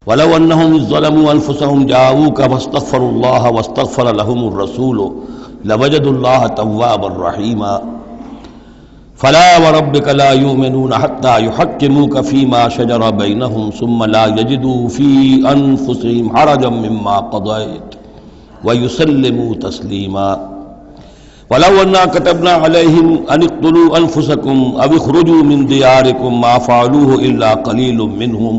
وَلَوْ أَنَّهُمْ إِذ ظَّلَمُوا أَنفُسَهُمْ جَاءُوكَ فَاسْتَغْفَرُوا اللَّهَ وَاسْتَغْفَرَ لَهُمُ الرَّسُولُ لَوَجَدُوا اللَّهَ تَوَّابًا رَّحِيمًا فَلَا وَرَبِّكَ لَا يُؤْمِنُونَ حَتَّى يُحَكِّمُوكَ فِيمَا شَجَرَ بَيْنَهُمْ ثُمَّ لَا يَجِدُوا فِي أَنفُسِهِمْ حَرَجًا مِّمَّا قَضَيْتَ وَيُسَلِّمُوا تَسْلِيمًا وَلَوْ أَنَّا كَتَبْنَا عَلَيْهِمْ أَنِ اقْتُلُوا أَنفُسَكُمْ أَوِ اخْرُجُوا مِن دِيَارِكُمْ مَا فَعَلُوهُ إِلَّا قَلِيلٌ مِّنْهُمْ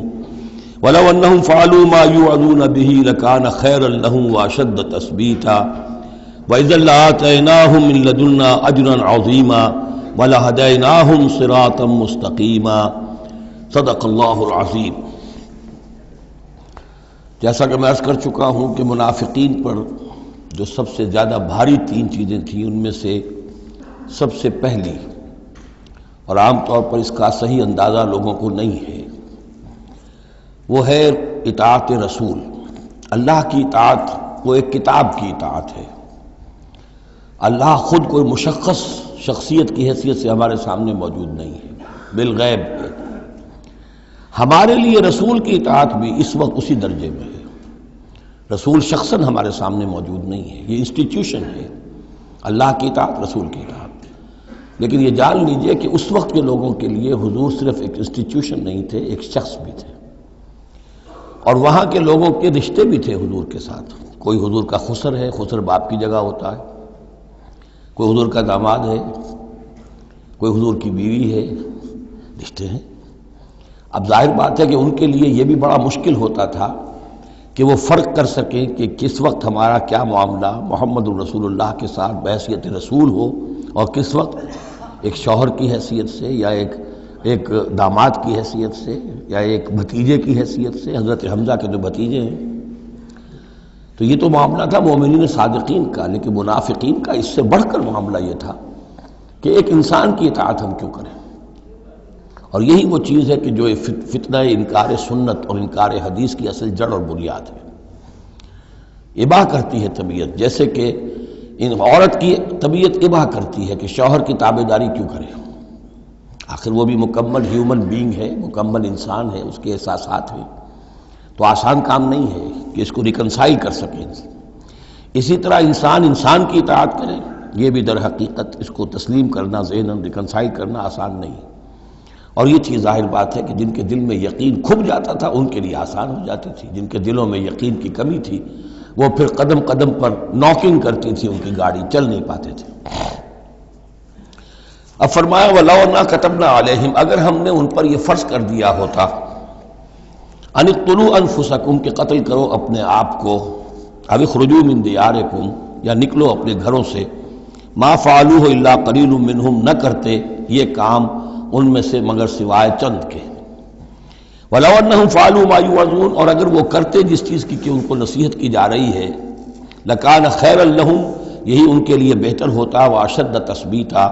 وَلَوْ أَنَّهُمْ فَعَلُوا مَا يُوعَظُونَ بِهِ لَكَانَ خَيْرًا لَّهُمْ وَأَشَدَّ تَثْبِيتًا وَإِذًا لَّآتَيْنَاهُم مِّن لَّدُنَّا أَجْرًا عَظِيمًا وَلَهَدَيْنَاهُمْ صِرَاطًا مُّسْتَقِيمًا صدق اللہ العظیم۔ جیسا کہ میں عرض کر چکا ہوں کہ منافقین پر جو سب سے زیادہ بھاری تین چیزیں تھیں، ان میں سے سب سے پہلی، اور عام طور پر اس کا صحیح اندازہ لوگوں کو نہیں ہے، وہ ہے اطاعت رسول۔ اللہ کی اطاعت وہ ایک کتاب کی اطاعت ہے۔ اللہ خود کوئی مشخص شخصیت کی حیثیت سے ہمارے سامنے موجود نہیں ہے، بالغیب ہے۔ ہمارے لیے رسول کی اطاعت بھی اس وقت اسی درجے میں ہے۔ رسول شخصاً ہمارے سامنے موجود نہیں ہے، یہ انسٹیٹیوشن ہے، اللہ کی اطاعت، رسول کی اطاعت۔ لیکن یہ جان لیجئے کہ اس وقت کے لوگوں کے لیے حضور صرف ایک انسٹیٹیوشن نہیں تھے، ایک شخص بھی تھے، اور وہاں کے لوگوں کے رشتے بھی تھے حضور کے ساتھ۔ کوئی حضور کا خسر ہے، خسر باپ کی جگہ ہوتا ہے، کوئی حضور کا داماد ہے، کوئی حضور کی بیوی ہے، رشتے ہیں۔ اب ظاہر بات ہے کہ ان کے لیے یہ بھی بڑا مشکل ہوتا تھا کہ وہ فرق کر سکیں کہ کس وقت ہمارا کیا معاملہ محمد الرسول اللہ کے ساتھ بحیثیت رسول ہو، اور کس وقت ایک شوہر کی حیثیت سے، یا ایک داماد کی حیثیت سے، یا ایک بھتیجے کی حیثیت سے، حضرت حمزہ کے جو بھتیجے ہیں۔ تو یہ تو معاملہ تھا مومنین صادقین کا، لیکن منافقین کا اس سے بڑھ کر معاملہ یہ تھا کہ ایک انسان کی اطاعت ہم کیوں کریں؟ اور یہی وہ چیز ہے کہ جو فتنہ انکار سنت اور انکار حدیث کی اصل جڑ اور بنیاد ہے۔ اباح کرتی ہے طبیعت، جیسے کہ ان عورت کی طبیعت اباح کرتی ہے کہ شوہر کی تابعداری کیوں کرے، آخر وہ بھی مکمل ہیومن بینگ ہے، مکمل انسان ہے، اس کے احساسات ہیں، تو آسان کام نہیں ہے کہ اس کو ریکنسائل کر سکیں۔ اسی طرح انسان کی اطاعت کرے، یہ بھی در حقیقت اس کو تسلیم کرنا، ذہناً ریکنسائل کرنا آسان نہیں۔ اور یہ چیز ظاہر بات ہے کہ جن کے دل میں یقین کھب جاتا تھا ان کے لیے آسان ہو جاتی تھی، جن کے دلوں میں یقین کی کمی تھی وہ پھر قدم قدم پر ناکنگ کرتی تھی، ان کی گاڑی چل نہیں پاتے تھے۔ اب فرمایا وَلَوْ أَنَّا كَتَبْنَا عَلَيْهِمْ، اگر ہم نے ان پر یہ فرض کر دیا ہوتا أَنِ اقْتُلُوا أَنفُسَكُمْ کہ قتل کرو اپنے آپ کو، أَوِ اخْرُجُوا مِن دِيَارِكُمْ یا نکلو اپنے گھروں سے، مَا فَعَلُوهُ إِلَّا قَلِيلٌ مِّنْهُمْ نہ کرتے یہ کام ان میں سے مگر سوائے چند کے۔ وَلَوْ أَنَّهُمْ فَعَلُوا مَا يُوعَظُونَ اور اگر وہ کرتے جس چیز کی کہ ان کو نصیحت کی جا رہی ہے، لَكَانَ خَيْرًا لَّهُمْ یہی ان کے لیے بہتر ہوتا، وَأَشَدَّ تَثْبِيتًا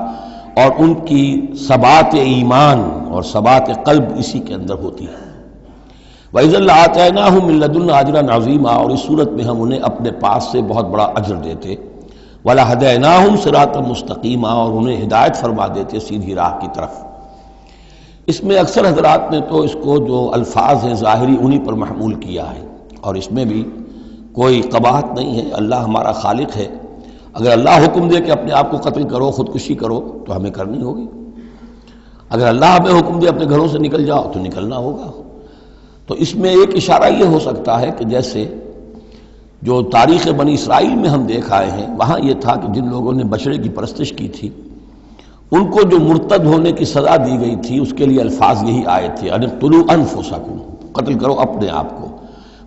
اور ان کی ثبات ایمان اور ثبات قلب اسی کے اندر ہوتی ہے۔ وَإِذًا لَّآتَيْنَاهُم مِّن لَّدُنَّا أَجْرًا عَظِيمًا اور اس صورت میں ہم انہیں اپنے پاس سے بہت بڑا اجر دیتے، وَلَهَدَيْنَاهُمْ صِرَاطًا مُّسْتَقِيمًا اور انہیں ہدایت فرما دیتے سیدھی راہ کی طرف۔ اس میں اکثر حضرات نے تو اس کو جو الفاظ ہیں ظاہری انہی پر محمول کیا ہے، اور اس میں بھی کوئی قباحت نہیں ہے، اللہ ہمارا خالق ہے، اگر اللہ حکم دے کہ اپنے آپ کو قتل کرو، خودکشی کرو تو ہمیں کرنی ہوگی، اگر اللہ ہمیں حکم دے اپنے گھروں سے نکل جاؤ تو نکلنا ہوگا۔ تو اس میں ایک اشارہ یہ ہو سکتا ہے کہ جیسے جو تاریخ بنی اسرائیل میں ہم دیکھ آئے ہیں، وہاں یہ تھا کہ جن لوگوں نے بچڑے کی پرستش کی تھی ان کو جو مرتد ہونے کی سزا دی گئی تھی اس کے لیے الفاظ یہی آئے تھے، أَنِ اقْتُلُوا أَنفُسَكُمْ قتل کرو اپنے آپ کو۔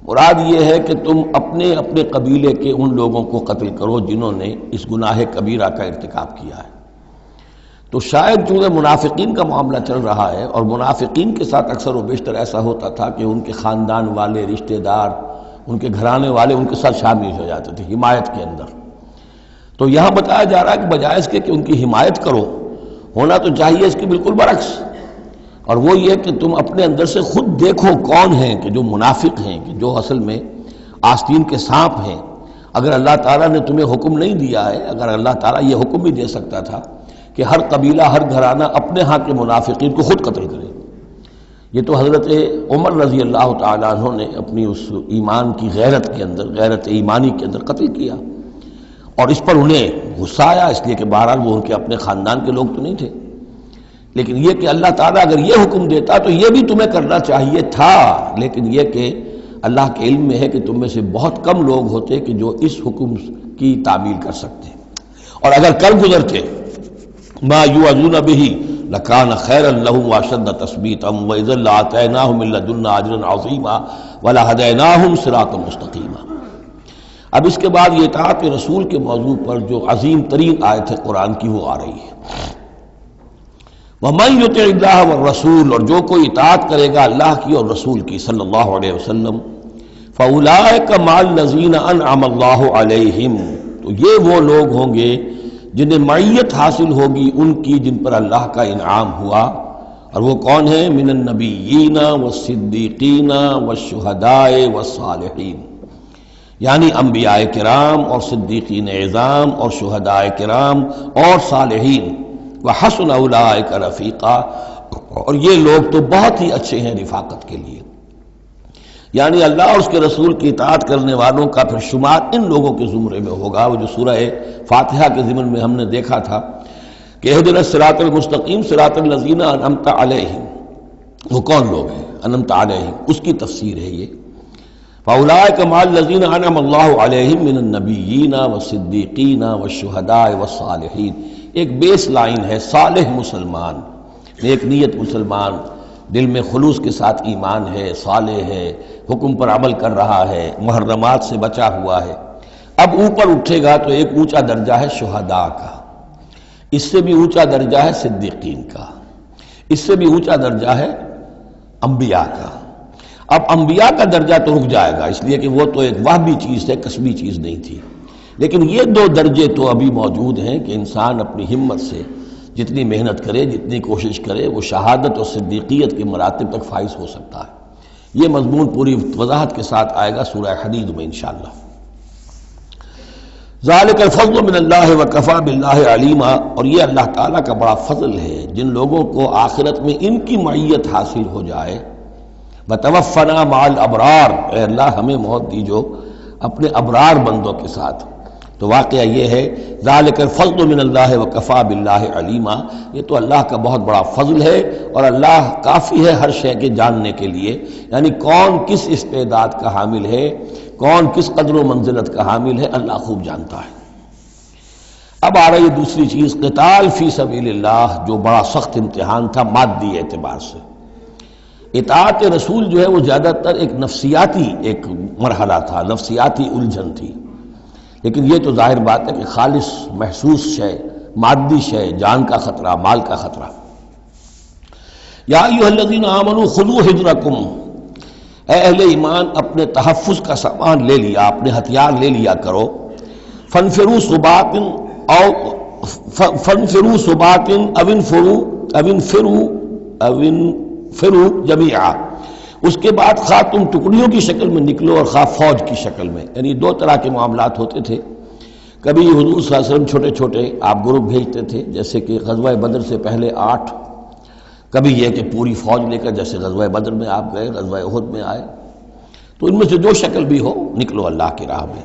مراد یہ ہے کہ تم اپنے قبیلے کے ان لوگوں کو قتل کرو جنہوں نے اس گناہ کبیرہ کا ارتکاب کیا ہے۔ تو شاید چونکہ منافقین کا معاملہ چل رہا ہے، اور منافقین کے ساتھ اکثر و بیشتر ایسا ہوتا تھا کہ ان کے خاندان والے، رشتہ دار، ان کے گھرانے والے ان کے ساتھ شامل ہو جاتے تھے حمایت کے اندر، تو یہاں بتایا جا رہا ہے کہ بجائے اس کے کہ ان کی حمایت کرو، ہونا تو چاہیے اس کی بالکل برعکس، اور وہ یہ کہ تم اپنے اندر سے خود دیکھو کون ہیں کہ جو منافق ہیں، کہ جو اصل میں آستین کے سانپ ہیں۔ اگر اللہ تعالیٰ نے تمہیں حکم نہیں دیا ہے، اگر اللہ تعالیٰ یہ حکم بھی دے سکتا تھا کہ ہر قبیلہ، ہر گھرانہ اپنے ہاں کے منافقین کو خود قتل کرے، یہ تو حضرت عمر رضی اللہ تعالیٰ عنہ نے اپنی اس ایمان کی غیرت کے اندر، غیرت ایمانی کے اندر قتل کیا، اور اس پر انہیں غصہ آیا، اس لیے کہ بہرحال وہ ان کے اپنے خاندان کے لوگ تو نہیں تھے، لیکن یہ کہ اللہ تعالیٰ اگر یہ حکم دیتا تو یہ بھی تمہیں کرنا چاہیے تھا، لیکن یہ کہ اللہ کے علم میں ہے کہ تم میں سے بہت کم لوگ ہوتے کہ جو اس حکم کی تعمیل کر سکتے، اور اگر کر گزرتے ما یوعظون بہ لکان خیرا لہم واشد تثبیتا واذا لآتیناہم من لدنا اجرا عظیما ولہدیناہم صراطا مستقیما۔ اب اس کے بعد یہ اطاعت رسول کے موضوع پر جو عظیم ترین آیت ہے قرآن کی وہ آ رہی ہے، وَمَن يُطِعِ اللَّهَ وَالرَّسُولَ، اور جو کوئی اطاعت کرے گا اللہ کی اور رسول کی صلی اللہ علیہ وسلم، فَأُولَٰئِكَ مَعَ الَّذِينَ أَنْعَمَ اللَّهُ عَلَيْهِمْ، تو یہ وہ لوگ ہوں گے جنہیں معیت حاصل ہوگی ان کی جن پر اللہ کا انعام ہوا، اور وہ کون ہیں؟ من النبیین والصدیقین والشہداء والصالحین، یعنی انبیاء کرام اور صدیقین اعظام اور شہداء کرام اور صالحین، وحسن اولئک رفیقا، اور یہ لوگ تو بہت ہی اچھے ہیں رفاقت کے لیے، یعنی اللہ اور اس کے رسول کی اطاعت کرنے والوں کا پھر شمار ان لوگوں کے زمرے میں ہوگا، وہ جو سورہ فاتحہ کے ضمن میں ہم نے دیکھا تھا کہ اہدنا الصراط المستقیم صراط الذین انعمت علیہم، وہ کون لوگ ہیں انعمت علیہم، اس کی تفسیر ہے یہ، فاولئک مع الذین انعم اللہ علیہم من النبیین والصدیقین والشہداء والصالحین۔ ایک بیس لائن ہے، صالح مسلمان، نیک نیت مسلمان، دل میں خلوص کے ساتھ ایمان ہے، صالح ہے، حکم پر عمل کر رہا ہے، محرمات سے بچا ہوا ہے۔ اب اوپر اٹھے گا تو ایک اونچا درجہ ہے شہداء کا، اس سے بھی اونچا درجہ ہے صدیقین کا، اس سے بھی اونچا درجہ ہے انبیاء کا۔ اب انبیاء کا درجہ تو رک جائے گا، اس لیے کہ وہ تو ایک وہبی چیز ہے، کسبی چیز نہیں تھی، لیکن یہ دو درجے تو ابھی موجود ہیں کہ انسان اپنی ہمت سے جتنی محنت کرے، جتنی کوشش کرے، وہ شہادت اور صدیقیت کے مراتب تک فائز ہو سکتا ہے۔ یہ مضمون پوری وضاحت کے ساتھ آئے گا سورہ حدید میں انشاءاللہ۔ ذالک الفضل من اللہ وکفی باللہ علیما، اور یہ اللہ تعالیٰ کا بڑا فضل ہے جن لوگوں کو آخرت میں ان کی معیت حاصل ہو جائے۔ وتوفنا مع الابرار، اے اللہ ہمیں موت دیجو اپنے ابرار بندوں کے ساتھ۔ تو واقعہ یہ ہے ذالک الفضل من اللہ وکفی باللہ علیما، یہ تو اللہ کا بہت بڑا فضل ہے، اور اللہ کافی ہے ہر شے کے جاننے کے لیے، یعنی کون کس استعداد کا حامل ہے، کون کس قدر و منزلت کا حامل ہے، اللہ خوب جانتا ہے۔ اب آ رہی دوسری چیز، قتال فی سبیل اللہ، جو بڑا سخت امتحان تھا مادی اعتبار سے۔ اطاعت رسول جو ہے وہ زیادہ تر ایک نفسیاتی ایک مرحلہ تھا، نفسیاتی الجھن تھی، لیکن یہ تو ظاہر بات ہے کہ خالص محسوس شے، مادی شے، جان کا خطرہ، مال کا خطرہ۔ یا ایھا الذین آمنوا خذوا حذرکم، اے اہل ایمان اپنے تحفظ کا سامان لے لیا، اپنے ہتھیار لے لیا کرو۔ فانفروا ثبات او فانفروا ثبات او انفروا جميعا، اس کے بعد خواہ تم ٹکڑیوں کی شکل میں نکلو اور خواہ فوج کی شکل میں، یعنی دو طرح کے معاملات ہوتے تھے۔ کبھی حضور صلی اللہ علیہ وسلم چھوٹے چھوٹے آپ گروپ بھیجتے تھے، جیسے کہ غزوہ بدر سے پہلے 8، کبھی یہ کہ پوری فوج لے کر جیسے غزوہ بدر میں آپ گئے، غزوہ احد میں آئے، تو ان میں سے جو شکل بھی ہو نکلو اللہ کی راہ میں۔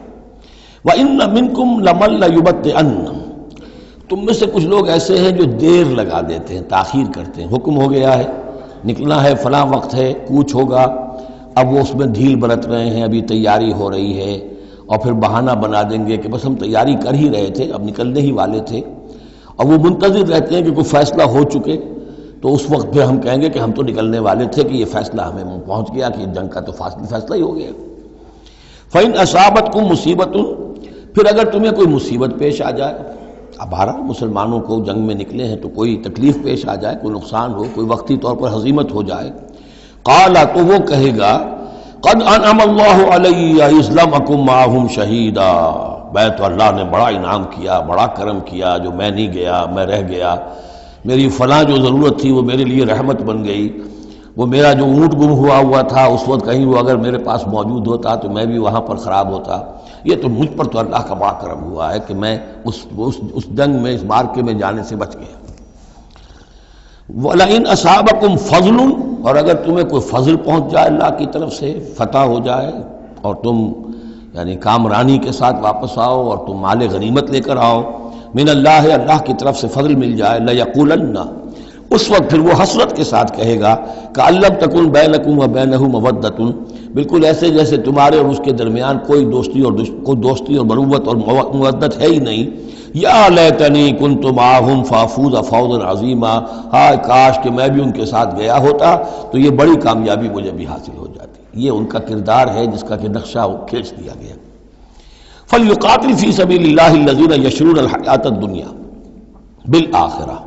وَإِنَّ مِنْكُمْ لَمَن لَيُبَطِّئَنَّ، تم میں سے کچھ لوگ ایسے ہیں جو دیر لگا دیتے ہیں، تاخیر کرتے ہیں، حکم ہو گیا ہے نکلنا ہے، فلاں وقت ہے، کوچ ہوگا، اب وہ اس میں ڈھیل برت رہے ہیں، ابھی تیاری ہو رہی ہے، اور پھر بہانہ بنا دیں گے کہ بس ہم تیاری کر ہی رہے تھے، اب نکلنے ہی والے تھے، اور وہ منتظر رہتے ہیں کہ کوئی فیصلہ ہو چکے، تو اس وقت پھر ہم کہیں گے کہ ہم تو نکلنے والے تھے کہ یہ فیصلہ ہمیں پہنچ گیا کہ جنگ کا تو فیصلہ ہی ہو گیا۔ فَإِنْ أَصَابَتْكُمْ مُصِيبَةٌ، پھر اگر تمہیں کوئی مصیبت پیش آ جائے، اب بہرحال مسلمانوں کو جنگ میں نکلے ہیں تو کوئی تکلیف پیش آ جائے، کوئی نقصان ہو، کوئی وقتی طور پر ہزیمت ہو جائے، قال، تو وہ کہے گا قد انعم اللہ علی اذ لم اکن معہم شہیدا، میں تو اللہ نے بڑا انعام کیا، بڑا کرم کیا، جو میں نہیں گیا، میں رہ گیا، میری فلاں جو ضرورت تھی وہ میرے لیے رحمت بن گئی، وہ میرا جو اونٹ گم ہوا تھا اس وقت کہیں وہ اگر میرے پاس موجود ہوتا تو میں بھی وہاں پر خراب ہوتا، یہ تو مجھ پر تو اللہ کا بڑا کرم ہوا ہے کہ میں اس جنگ میں، اس مارکے میں جانے سے بچ گیا۔ وَلَئِنْ أَصَابَكُمْ فَضْلٌ، اور اگر تمہیں کوئی فضل پہنچ جائے اللہ کی طرف سے، فتح ہو جائے اور تم یعنی کامرانی کے ساتھ واپس آؤ اور تم مال غنیمت لے کر آؤ، من اللہ، اللہ کی طرف سے فضل مل جائے، لَيَقُولَنَّ، اس وقت پھر وہ حسرت کے ساتھ کہے گا کہ لم تکن بینکم و بینہ مودۃ، بالکل ایسے جیسے تمہارے اور اس کے درمیان کوئی دوستی اور بروت اور مودت ہے ہی نہیں، یا لیتنی کنت معہم فافوز فوزا عظیما، ہائے کاش کہ میں بھی ان کے ساتھ گیا ہوتا تو یہ بڑی کامیابی مجھے بھی حاصل ہو جاتی۔ یہ ان کا کردار ہے جس کا کہ نقشہ کھینچ دیا گیا۔ فلیقاتل فی سبیل اللہ الذین یشرون الحیاۃ الدنیا بالآخرہ،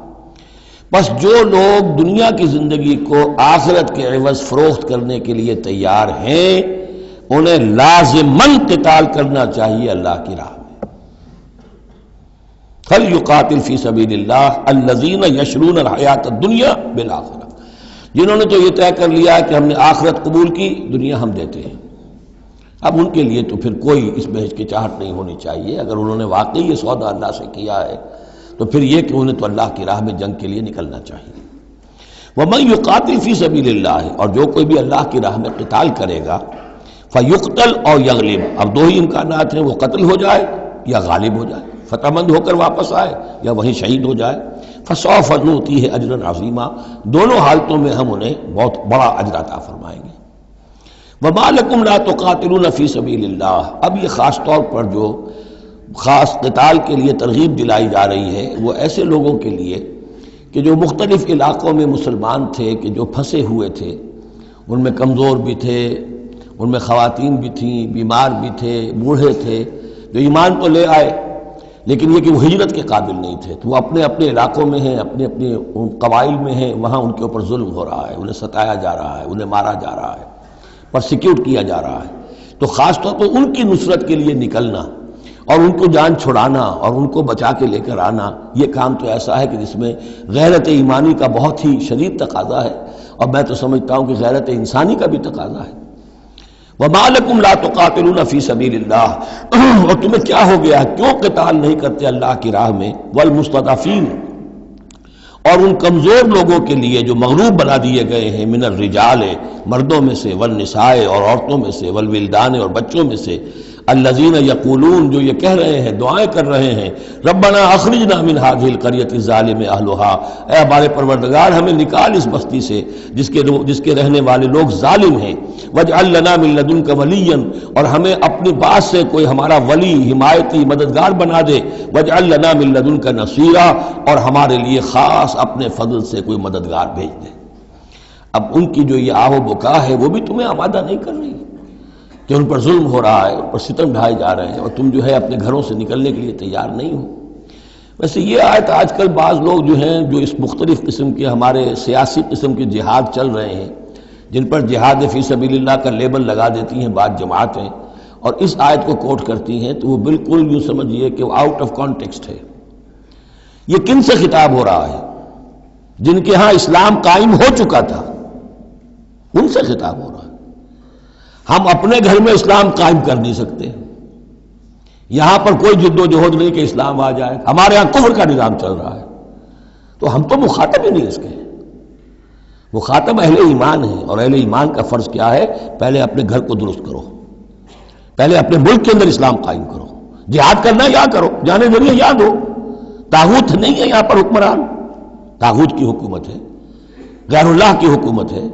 بس جو لوگ دنیا کی زندگی کو آخرت کے عوض فروخت کرنے کے لیے تیار ہیں انہیں لازماً قتال کرنا چاہیے اللہ کی راہ میں۔ فلیقاتل فی سبیل اللہ الذین یشرون الحیاۃ الدنیا بالآخرہ، جنہوں نے تو یہ طے کر لیا کہ ہم نے آخرت قبول کی، دنیا ہم دیتے ہیں۔ اب ان کے لیے تو پھر کوئی اس میں ہچکچاہٹ نہیں ہونی چاہیے، اگر انہوں نے واقعی یہ سودا اللہ سے کیا ہے تو پھر یہ کہ انہیں تو اللہ کی راہ میں جنگ کے لیے نکلنا چاہیے۔ وَمَن يُقَاتِلْ فِي سَبِيلِ اللَّهِ، اور جو کوئی بھی اللہ کی راہ میں قتال کرے گا، فَيُقْتَلْ أَوْ يَغْلِبْ، اب دو ہی امکانات ہیں، وہ قتل ہو جائے یا غالب ہو جائے، فتح مند ہو کر واپس آئے یا وہیں شہید ہو جائے، فَسَوْفَ نُؤْتِيهِ أَجْرًا عَظِيمًا، دونوں حالتوں میں ہم انہیں بہت بڑا اجر عطا فرمائیں گے۔ وَمَا لَكُمْ لَا تُقَاتِلُونَ فِي سَبِيلِ اللَّهِ، اب یہ خاص طور پر جو خاص قتال کے لیے ترغیب دلائی جا رہی ہے وہ ایسے لوگوں کے لیے کہ جو مختلف علاقوں میں مسلمان تھے، کہ جو پھنسے ہوئے تھے، ان میں کمزور بھی تھے، ان میں خواتین بھی تھیں، بیمار بھی تھے، بوڑھے تھے، جو ایمان تو لے آئے لیکن یہ کہ وہ ہجرت کے قابل نہیں تھے، تو وہ اپنے اپنے علاقوں میں ہیں، اپنے اپنے قبائل میں ہیں، وہاں ان کے اوپر ظلم ہو رہا ہے، انہیں ستایا جا رہا ہے، انہیں مارا جا رہا ہے، پرسیکیوٹ کیا جا رہا ہے، تو خاص طور پر ان کی نصرت کے لیے نکلنا اور ان کو جان چھڑانا اور ان کو بچا کے لے کر آنا، یہ کام تو ایسا ہے کہ جس میں غیرت ایمانی کا بہت ہی شدید تقاضا ہے، اور میں تو سمجھتا ہوں کہ غیرت انسانی کا بھی تقاضا ہے۔ وَمَا لَكُمْ لَا تُقَاتِلُونَ فِي سَبِيلِ اللَّهِ، اور تمہیں کیا ہو گیا، کیوں قتال نہیں کرتے اللہ کی راہ میں، وَالْمُسْتَضْعَفِينَ، اور ان کمزور لوگوں کے لیے جو مغلوب بنا دیے گئے ہیں، من الرجال، مردوں میں سے، والنساء، اور عورتوں میں سے، والولدان، اور بچوں میں سے، الذین یقولون، جو یہ کہہ رہے ہیں، دعائیں کر رہے ہیں، ربنا اخرجنا من هذه القرية الظالم اهلها، اے ہمارے پروردگار ہمیں نکال اس بستی سے جس کے رہنے والے لوگ ظالم ہیں، واجعل لنا من لدنك وليا، اور ہمیں اپنی بات سے کوئی ہمارا ولی، حمایتی، مددگار بنا دے، واجعل لنا من لدنك نصيرا، اور ہمارے لیے خاص اپنے فضل سے کوئی مددگار بھیج دے۔ اب ان کی جو یہ آہ و بکا ہے وہ بھی تمہیں آمادہ نہیں کر رہی کہ ان پر ظلم ہو رہا ہے، ان پر ستم ڈھائے جا رہے ہیں، اور تم جو ہے اپنے گھروں سے نکلنے کے لیے تیار نہیں ہو۔ ویسے یہ آیت آج کل بعض لوگ جو ہیں جو اس مختلف قسم کے ہمارے سیاسی قسم کے جہاد چل رہے ہیں، جن پر جہاد فی سبیل اللہ کا لیبل لگا دیتی ہیں بعض جماعتیں، اور اس آیت کو کوٹ کرتی ہیں، تو وہ بالکل یوں سمجھیے کہ وہ آؤٹ آف کانٹیکسٹ ہے۔ یہ کن سے خطاب ہو رہا ہے؟ جن کے ہاں اسلام قائم ہو چکا تھا، ان سے خطاب ہو رہا ہے۔ ہم اپنے گھر میں اسلام قائم کر نہیں سکتے، یہاں پر کوئی جد و جہد نہیں کہ اسلام آ جائے، ہمارے ہاں کفر کا نظام چل رہا ہے، تو ہم تو مخاطب ہی نہیں اس کے۔ مخاطب اہل ایمان ہیں، اور اہل ایمان کا فرض کیا ہے؟ پہلے اپنے گھر کو درست کرو، پہلے اپنے ملک کے اندر اسلام قائم کرو، جہاد کرنا یا کرو، جانے ذریعے یاد ہو، طاغوت نہیں ہے یہاں پر حکمران، طاغوت کی حکومت ہے، غیر اللہ کی حکومت ہے،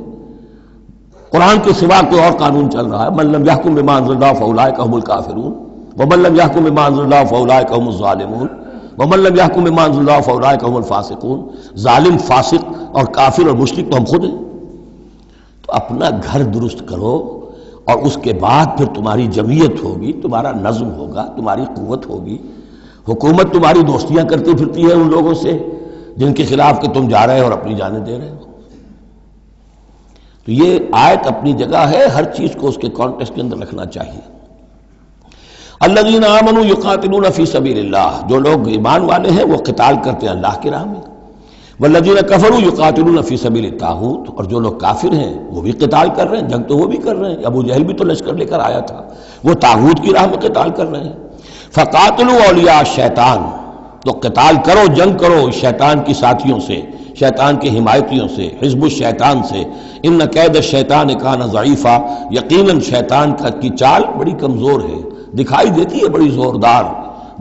قرآن کے سوا کوئی اور قانون چل رہا ہے۔ من لم يحكم بما انزل الله فاولئک هم الكافرون ومن لم يحكم بما انزل الله فاولئک هم الظالمون ومن لم يحكم بما انزل الله فاولئک هم الفاسقون، ظالم، فاسق اور کافر اور مشرک تو ہم خود ہیں۔ تو اپنا گھر درست کرو، اور اس کے بعد پھر تمہاری جمعیت ہوگی، تمہارا نظم ہوگا، تمہاری قوت ہوگی۔ حکومت تمہاری دوستیاں کرتی پھرتی ہے ان لوگوں سے جن کے خلاف کہ تم جا رہے ہو اور اپنی جانیں دے رہے ہو۔ تو یہ آیت اپنی جگہ ہے، ہر چیز کو اس کے کانٹیکسٹ کے اندر رکھنا چاہیے۔ الذین آمنوا یقاتلون فی سبیل اللہ، جو لوگ ایمان والے ہیں وہ قتال کرتے ہیں اللہ کی راہ میں۔ والذین کفروا یقاتلون فی سبیل الطاغوت، اور جو لوگ کافر ہیں وہ بھی قتال کر رہے ہیں، جنگ تو وہ بھی کر رہے ہیں، ابو جہل بھی تو لشکر لے کر آیا تھا، وہ طاغوت کی راہ میں قتال کر رہے ہیں۔ فقاتلوا اولیاء الشیطان، تو قتال کرو، جنگ کرو شیطان کی ساتھیوں سے، شیطان کے حمایتیوں سے، حزب الشیطان سے، ان کید الشیطان کان ضعیفا، یقیناً شیطان کی چال بڑی کمزور ہے، دکھائی دیتی ہے بڑی زوردار،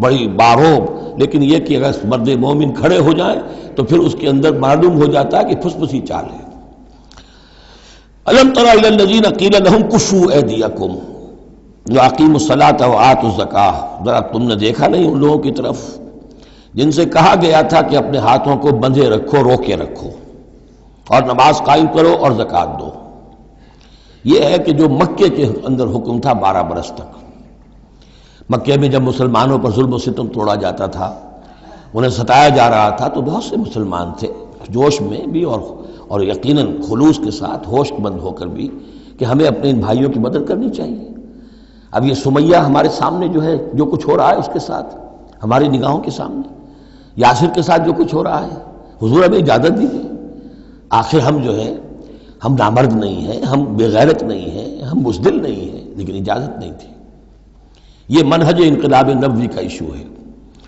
بڑی باروب، لیکن یہ کہ اگر مرد مومن کھڑے ہو جائیں تو پھر اس کے اندر معلوم ہو جاتا ہے کہ پھسپسی چال ہے۔ الم تر الی الذین قیل لهم کفوا ایدیکم واقیموا الصلاۃ وآتوا الزکاۃ، ذرا تم نے دیکھا نہیں ان لوگوں کی طرف جن سے کہا گیا تھا کہ اپنے ہاتھوں کو بندھے رکھو، روکے رکھو، اور نماز قائم کرو اور زکوٰۃ دو۔ یہ ہے کہ جو مکے کے اندر حکم تھا 12 برس تک، مکے میں جب مسلمانوں پر ظلم و ستم توڑا جاتا تھا، انہیں ستایا جا رہا تھا، تو بہت سے مسلمان تھے جوش میں بھی اور یقیناً خلوص کے ساتھ ہوش مند ہو کر بھی کہ ہمیں اپنے ان بھائیوں کی مدد کرنی چاہیے۔ اب یہ سمیہ ہمارے سامنے جو ہے، جو کچھ ہو رہا ہے اس کے ساتھ ہماری نگاہوں کے سامنے، یاسر کے ساتھ جو کچھ ہو رہا ہے، حضور ہمیں اجازت دیجیے، آخر ہم جو ہے ہم نامرد نہیں ہیں، ہم بے غیرت نہیں ہیں، ہم بزدل نہیں ہیں، لیکن اجازت نہیں تھی۔ یہ منہج انقلاب نبوی کا ایشو ہے۔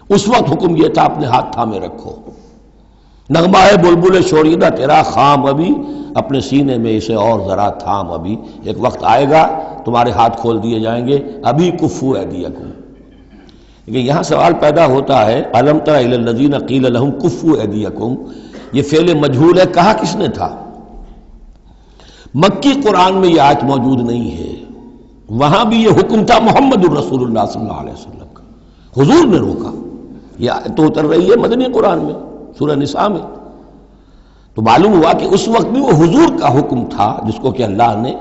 اس وقت حکم یہ تھا اپنے ہاتھ تھامے رکھو، نغمہ ہے بلبل شوریدہ تیرا خام ابھی، اپنے سینے میں اسے اور ذرا تھام ابھی، ایک وقت آئے گا تمہارے ہاتھ کھول دیے جائیں گے، ابھی کفوا ایدیکم۔ لیکن یہاں سوال پیدا ہوتا ہے، الم تر الی الذین قیل لهم کفوا ایدیکم، یہ فعل مجہول ہے، کہا کس نے تھا؟ مکی قرآن میں یہ آیت موجود نہیں ہے، وہاں بھی یہ حکم تھا محمد الرسول اللہ صلی اللہ علیہ وسلم کا، حضور نے روکا۔ یہ آیت تو اتر رہی ہے مدنی قرآن میں، سورہ نساء میں، تو معلوم ہوا کہ اس وقت بھی وہ حضور کا حکم تھا جس کو کہ اللہ نے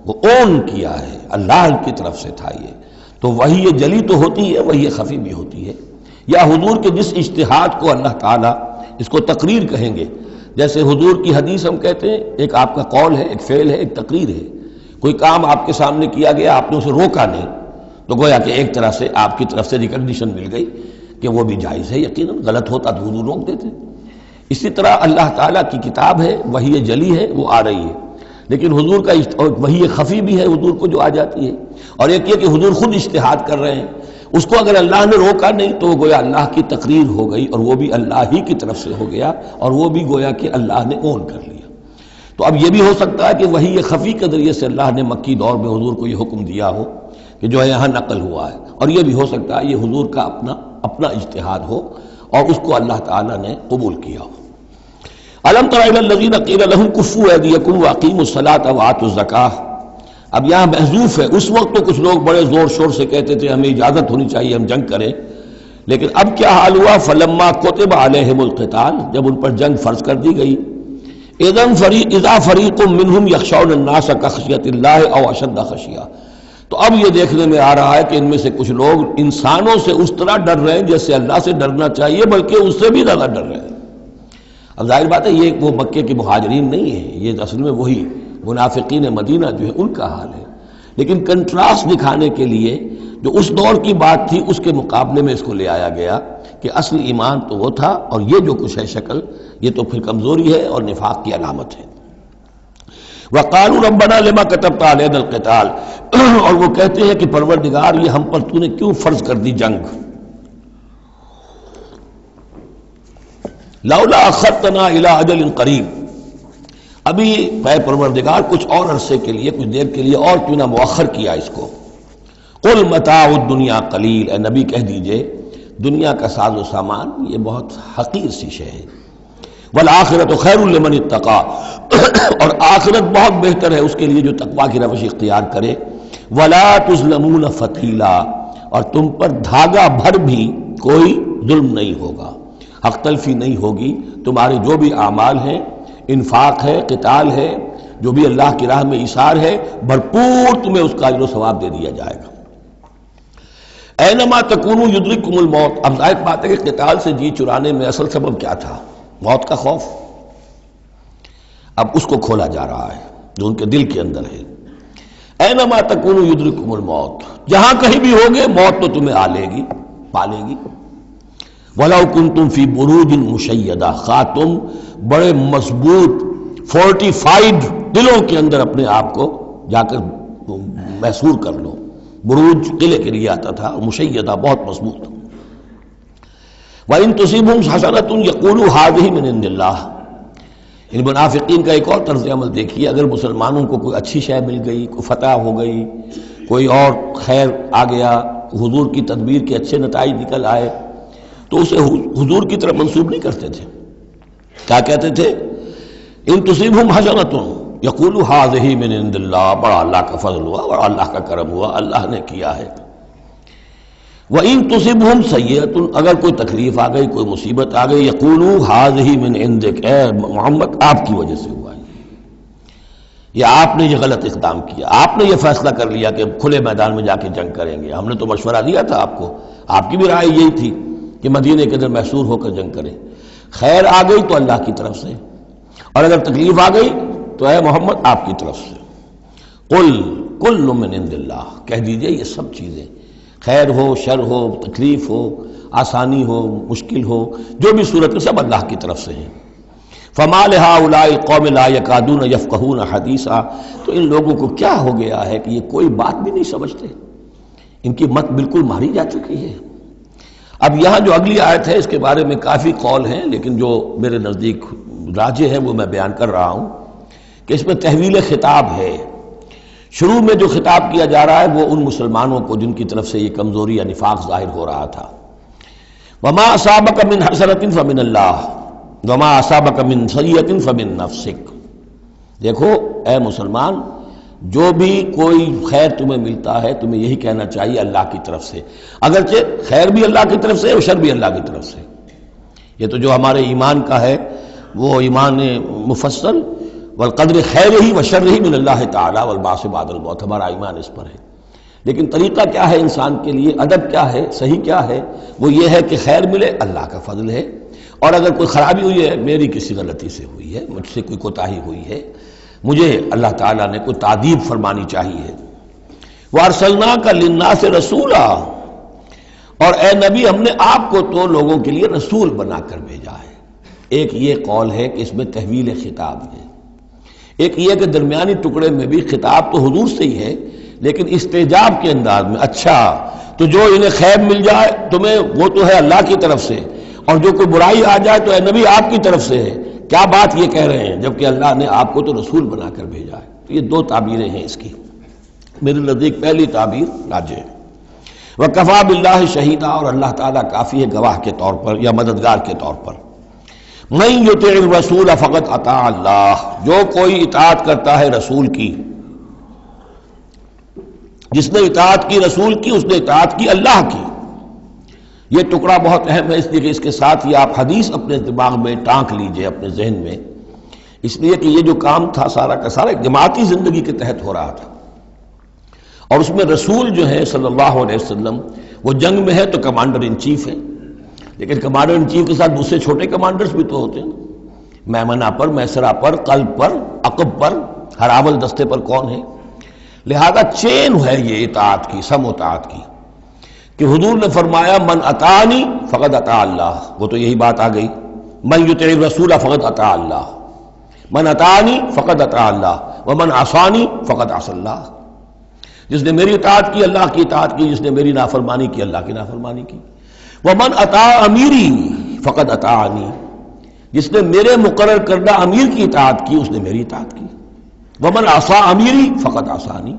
وہ اون کیا ہے، اللہ کی طرف سے تھا یہ۔ تو وہی جلی تو ہوتی ہے، وہی خفی بھی ہوتی ہے، یا حضور کے جس اجتہاد کو اللہ تعالیٰ اس کو تقریر کہیں گے، جیسے حضور کی حدیث ہم کہتے ہیں، ایک آپ کا قول ہے، ایک فعل ہے، ایک تقریر ہے۔ کوئی کام آپ کے سامنے کیا گیا، آپ نے اسے روکا نہیں، تو گویا کہ ایک طرح سے آپ کی طرف سے ریکگنیشن مل گئی کہ وہ بھی جائز ہے، یقیناً غلط ہوتا تو حضور روک دیتے۔ اسی طرح اللہ تعالیٰ کی کتاب ہے، وحی جلی ہے، وہ آ رہی ہے، لیکن حضور کا وحی خفی بھی ہے حضور کو جو آ جاتی ہے، اور ایک یہ کہ حضور خود اجتہاد کر رہے ہیں، اس کو اگر اللہ نے روکا نہیں تو وہ گویا اللہ کی تقریر ہو گئی، اور وہ بھی اللہ ہی کی طرف سے ہو گیا، اور وہ بھی گویا کہ اللہ نے اون کر لیا۔ تو اب یہ بھی ہو سکتا ہے کہ وحی خفی کے ذریعے سے اللہ نے مکی دور میں حضور کو یہ حکم دیا ہو کہ جو ہے یہاں نقل ہوا ہے، اور یہ بھی ہو سکتا ہے یہ حضور کا اپنا اجتہاد ہو اور اس کو اللہ تعالیٰ نے قبول کیا ہو۔ الم تر الی الذین قیل لهم کفوا ایدیکم واقیموا الصلاۃ وآتوا الزکاۃ، اب یہاں محذوف ہے، اس وقت تو کچھ لوگ بڑے زور شور سے کہتے تھے ہمیں اجازت ہونی چاہیے ہم جنگ کریں، لیکن اب کیا حال ہوا؟ فلما کتب علیہم القتال، جب ان پر جنگ فرض کر دی گئی، اذا فریق منہم یخشون الناس کخشیۃ اللہ او اشد خشیہ، تو اب یہ دیکھنے میں آ رہا ہے کہ ان میں سے کچھ لوگ انسانوں سے اس طرح ڈر رہے ہیں جیسے اللہ سے ڈرنا چاہیے، بلکہ اس سے بھی زیادہ ڈر رہے ہیں۔ اب ظاہر بات ہے یہ وہ مکے کے مہاجرین نہیں ہیں، یہ اصل میں وہی منافقین مدینہ جو ہے ان کا حال ہے، لیکن کنٹراسٹ دکھانے کے لیے جو اس دور کی بات تھی اس کے مقابلے میں اس کو لے آیا گیا کہ اصل ایمان تو وہ تھا، اور یہ جو کچھ ہے شکل، یہ تو پھر کمزوری ہے اور نفاق کی علامت ہے۔ وَقَالُوا رَبَّنَا لِمَا كَتَبْتَ عَلَيْنَا الْقِتَالَ، اور وہ کہتے ہیں کہ پروردگار یہ ہم پر تو نے کیوں فرض کر دی جنگ، لولا اخرتنا الى اجل قریب، ابھی اے پروردگار کچھ اور عرصے کے لیے، کچھ دیر کے لیے اور کیوں نہ مؤخر کیا اس کو۔ قل متاع الدنیا قلیل، اے نبی کہہ دیجئے دنیا کا ساز و سامان یہ بہت حقیر سی شے ہے، والآخرۃ خیر لمن اتقی، اور آخرت بہت بہتر ہے اس کے لیے جو تقویٰ کی روش اختیار کرے، ولا تظلمون فتیلا، اور تم پر دھاگا بھر بھی کوئی ظلم نہیں ہوگا، حق تلفی نہیں ہوگی، تمہارے جو بھی اعمال ہیں، انفاق ہے، قتال ہے، جو بھی اللہ کی راہ میں ایثار ہے، بھرپور تمہیں اس کا اجر و ثواب دے دیا جائے گا۔ اینما تکونوا یدرککم الموت، اب ظاہر بات ہے کہ قتال سے جی چرانے میں اصل سبب کیا تھا؟ موت کا خوف، اب اس کو کھولا جا رہا ہے جو ان کے دل کے اندر ہے۔ اینما تکونوا یدرککم الموت، جہاں کہیں بھی ہوگے موت تو تمہیں آ لے گی، پا لے گی۔ وَلَوْ كُنْتُمْ فِي بُرُوجٍ مُشَيَّدَةٍ، خواہ تم بڑے مضبوط فورٹیفائڈ دلوں کے اندر اپنے آپ کو جا کر محصور کر لو، بروج قلعے کے لیے آتا تھا، مشیدہ بہت مضبوط۔ وَإِن تُصِبْهُمْ حَسَنَةٌ يَقُولُوا هَٰذِهِ مِنْ عِندِ اللَّهِ، ان منافقین کا ایک اور طرز عمل دیکھیے، اگر مسلمانوں کو کوئی اچھی شے مل گئی، کوئی فتح ہو گئی، کوئی اور خیر آ گیا، حضور کی تدبیر کے اچھے نتائج نکل آئے، تو اسے حضور کی طرف منسوب نہیں کرتے تھے۔ کیا کہتے تھے؟ ان تصیبہم حسنۃ یقولوا ھذہ من عند اللہ، بڑا اللہ کا فضل ہوا، بڑا اللہ کا کرم ہوا، اللہ نے کیا ہے۔ وَإِن تُصِبْهُمْ سَيِّئَةٌ، اگر کوئی تکلیف آ گئی، کوئی مصیبت آ گئی، یقولوا ھذہ من عندک، اے محمد آپ کی وجہ سے ہوا ہے، یا آپ نے یہ غلط اقدام کیا، آپ نے یہ فیصلہ کر لیا کہ کھلے میدان میں جا کے جنگ کریں گے، ہم نے تو مشورہ دیا تھا آپ کو، آپ کی بھی رائے یہی تھی کہ مدینے کے اندر محصور ہو کر جنگ کریں۔ خیر آ گئی تو اللہ کی طرف سے، اور اگر تکلیف آ گئی تو اے محمد آپ کی طرف سے۔ قل کل من عند اللہ، کہہ دیجئے یہ سب چیزیں، خیر ہو، شر ہو، تکلیف ہو، آسانی ہو، مشکل ہو، جو بھی صورت میں سب اللہ کی طرف سے ہیں۔ فما لہؤلاء القوم لا یکادون یفقہون حدیثا، تو ان لوگوں کو کیا ہو گیا ہے کہ یہ کوئی بات بھی نہیں سمجھتے، ان کی مت بالکل ماری جا چکی ہے۔ اب یہاں جو اگلی آیت ہے اس کے بارے میں کافی قول ہیں، لیکن جو میرے نزدیک راجح ہے وہ میں بیان کر رہا ہوں کہ اس میں تحویل خطاب ہے۔ شروع میں جو خطاب کیا جا رہا ہے وہ ان مسلمانوں کو جن کی طرف سے یہ کمزوری یا نفاق ظاہر ہو رہا تھا۔ وما اصابک من حسنۃ فمن اللہ وما اصابک من سیئۃ فمن نفسک، دیکھو اے مسلمان، جو بھی کوئی خیر تمہیں ملتا ہے تمہیں یہی کہنا چاہیے اللہ کی طرف سے، اگرچہ خیر بھی اللہ کی طرف سے اور شر بھی اللہ کی طرف سے۔ یہ تو جو ہمارے ایمان کا ہے وہ ایمان مفصل، والقدر خیرہ وشرہ من اللہ تعالی والبعث بعد الموت، ہمارا ایمان اس پر ہے۔ لیکن طریقہ کیا ہے انسان کے لیے، ادب کیا ہے، صحیح کیا ہے؟ وہ یہ ہے کہ خیر ملے اللہ کا فضل ہے، اور اگر کوئی خرابی ہوئی ہے میری کسی غلطی سے ہوئی ہے، مجھ سے کوئی کوتاہی ہوئی ہے، مجھے اللہ تعالیٰ نے کوئی تعدیب فرمانی چاہیے۔ وَأَرْسَلْنَاكَ لِلنَّاسِ رَسُولًا، اور اے نبی ہم نے آپ کو تو لوگوں کے لیے رسول بنا کر بھیجا ہے۔ ایک یہ قول ہے کہ اس میں تحویل خطاب ہے، ایک یہ کہ درمیانی ٹکڑے میں بھی خطاب تو حضور سے ہی ہے لیکن استجاب کے انداز میں، اچھا تو جو انہیں خیر مل جائے تمہیں وہ تو ہے اللہ کی طرف سے، اور جو کوئی برائی آ جائے تو اے نبی آپ کی طرف سے ہے۔ کیا بات یہ کہہ رہے ہیں جبکہ اللہ نے آپ کو تو رسول بنا کر بھیجا ہے؟ تو یہ دو تعبیریں ہیں اس کی، میرے نزدیک پہلی تعبیر راجح ہے۔ وَكَفَى بِاللَّهِ شَهِيدًا، اور اللہ تعالیٰ کافی ہے گواہ کے طور پر یا مددگار کے طور پر۔ مَن يُطِعِ الرَّسُولَ فَقَدْ أَطَاعَ اللَّهَ، جو کوئی اطاعت کرتا ہے رسول کی، جس نے اطاعت کی رسول کی اس نے اطاعت کی اللہ کی۔ یہ ٹکڑا بہت اہم ہے، اس لیے کہ اس کے ساتھ ہی آپ حدیث اپنے دماغ میں ٹانک لیجئے، اپنے ذہن میں، اس لیے کہ یہ جو کام تھا سارا کا سارا ایک جماعتی زندگی کے تحت ہو رہا تھا، اور اس میں رسول جو ہے صلی اللہ علیہ وسلم وہ جنگ میں ہے تو کمانڈر ان چیف ہے، لیکن کمانڈر ان چیف کے ساتھ دوسرے چھوٹے کمانڈرز بھی تو ہوتے ہیں، میمنہ پر، میسرہ پر، قلب پر، عقب پر، ہراول دستے پر کون ہے؟ لہذا چین ہے یہ اطاعت کی، سم اطاعت کی، کہ حضور نے فرمایا من اطاعنی فقد اطاع اللہ، وہ تو یہی بات آ گئی، من یطع الرسول فقد اطاع اللہ، من اطاعنی فقد اطاع اللہ ومن عصانی فقد عصى اللہ، جس نے میری اطاعت کی اللہ کی اطاعت کی، جس نے میری نافرمانی کی اللہ کی نافرمانی کی۔ ومن اطاع امیری فقد اطاعنی، جس نے میرے مقرر کردہ امیر کی اطاعت کی اس نے میری اطاعت کی۔ ومن عصى امیری فقد عصانی،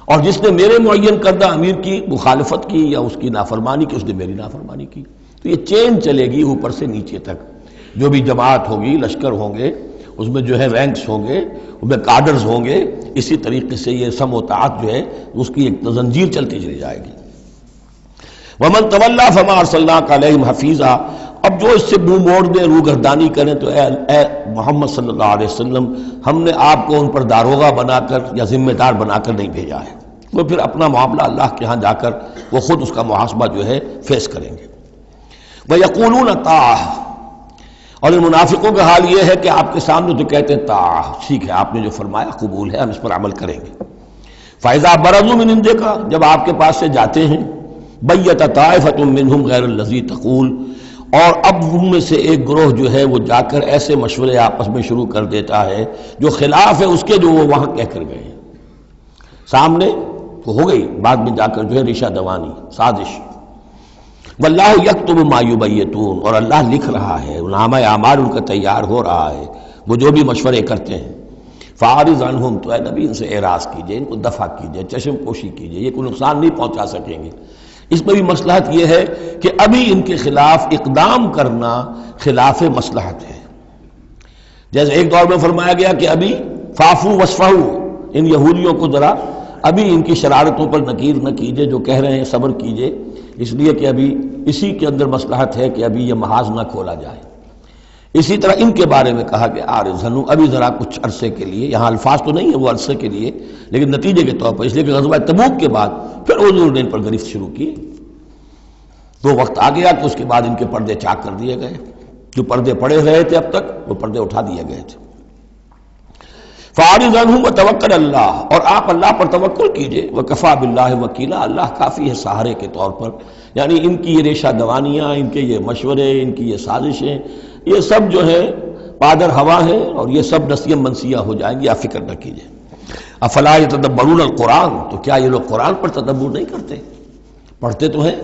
اور جس نے میرے معین کردہ امیر کی مخالفت کی یا اس کی نافرمانی کی اس نے میری نافرمانی کی۔ تو یہ چین چلے گی اوپر سے نیچے تک، جو بھی جماعت ہوگی، لشکر ہوں گے، اس میں جو ہے رینکس ہوں گے، اس میں کارڈرز ہوں گے، اسی طریقے سے یہ سم و طاعت جو ہے اس کی ایک زنجیر چلتی چلی جائے گی۔ ومن تولیٰ فما ارسلناک علیہم حفیظا، اب جو اس سے منہ موڑ دیں، روگردانی کریں، تو اے محمد صلی اللہ علیہ وسلم ہم نے آپ کو ان پر داروغہ بنا کر یا ذمہ دار بنا کر نہیں بھیجا ہے، وہ پھر اپنا معاملہ اللہ کے ہاں جا کر وہ خود اس کا محاسبہ جو ہے فیس کریں گے۔ وَيَقُولُونَ طَاعَةٌ، اور ان منافقوں کا حال یہ ہے کہ آپ کے سامنے تو کہتے ہیں طاعہ، ٹھیک ہے آپ نے جو فرمایا قبول ہے، ہم اس پر عمل کریں گے۔ فَإِذَا بَرَزُوا مِنْ عِنْدِكَ، جب آپ کے پاس سے جاتے ہیں، بَيَّتَ طَائِفَةٌ مِّنْهُمْ غَيْرَ الَّذِي تَقُولُ، اور اب ان میں سے ایک گروہ جو ہے وہ جا کر ایسے مشورے آپس میں شروع کر دیتا ہے جو خلاف ہے اس کے جو وہ وہاں کہہ کر گئے ہیں۔ سامنے تو ہو گئی، بعد میں جا کر جو ہے ریشہ دوانی، سازش۔ واللہ یکتب ما یبیتون، اور اللہ لکھ رہا ہے، نامہ اعمال ان کا تیار ہو رہا ہے، وہ جو بھی مشورے کرتے ہیں۔ فاعرض عنہم، تو اے نبی ان سے اعراض کیجئے، ان کو دفع کیجئے، چشم پوشی کیجئے، یہ کوئی نقصان نہیں پہنچا سکیں گے۔ اس میں بھی مصلحت یہ ہے کہ ابھی ان کے خلاف اقدام کرنا خلاف مصلحت ہے۔ جیسے ایک دور میں فرمایا گیا کہ ابھی فاعفو واصفحوا، ان یہودیوں کو ذرا ابھی ان کی شرارتوں پر نکیر نہ کیجئے، جو کہہ رہے ہیں صبر کیجئے، اس لیے کہ ابھی اسی کے اندر مصلحت ہے کہ ابھی یہ محاذ نہ کھولا جائے۔ اسی طرح ان کے بارے میں کہا کہ آرزنو، ابھی ذرا کچھ عرصے کے لیے، یہاں الفاظ تو نہیں ہے وہ عرصے کے لیے، لیکن نتیجے کے طور پر، اس لیے کہ غزوہ تبوک کے بعد پھر حضور نے ان پر گرفت شروع کی، تو وقت آ گیا کہ اس کے بعد ان کے پردے چاک کر دیے گئے، جو پردے پڑے رہے تھے اب تک وہ پردے اٹھا دیے گئے تھے۔ فاعرض عنہم وتوکل اللہ، اور آپ اللہ پر توکل کیجئے، وکفی باللہ وکیلا، اللہ کافی ہے سہارے کے طور پر۔ یعنی ان کی یہ ریشہ دوانیاں، ان کے یہ مشورے، ان کی یہ سازشیں، یہ سب جو ہے پادر ہوا ہے، اور یہ سب نسیہ منسیہ ہو جائیں گی، آپ فکر نہ کیجئے۔ افلا یتدبرون القرآن، تو کیا یہ لوگ قرآن پر تدبر نہیں کرتے؟ پڑھتے تو ہیں،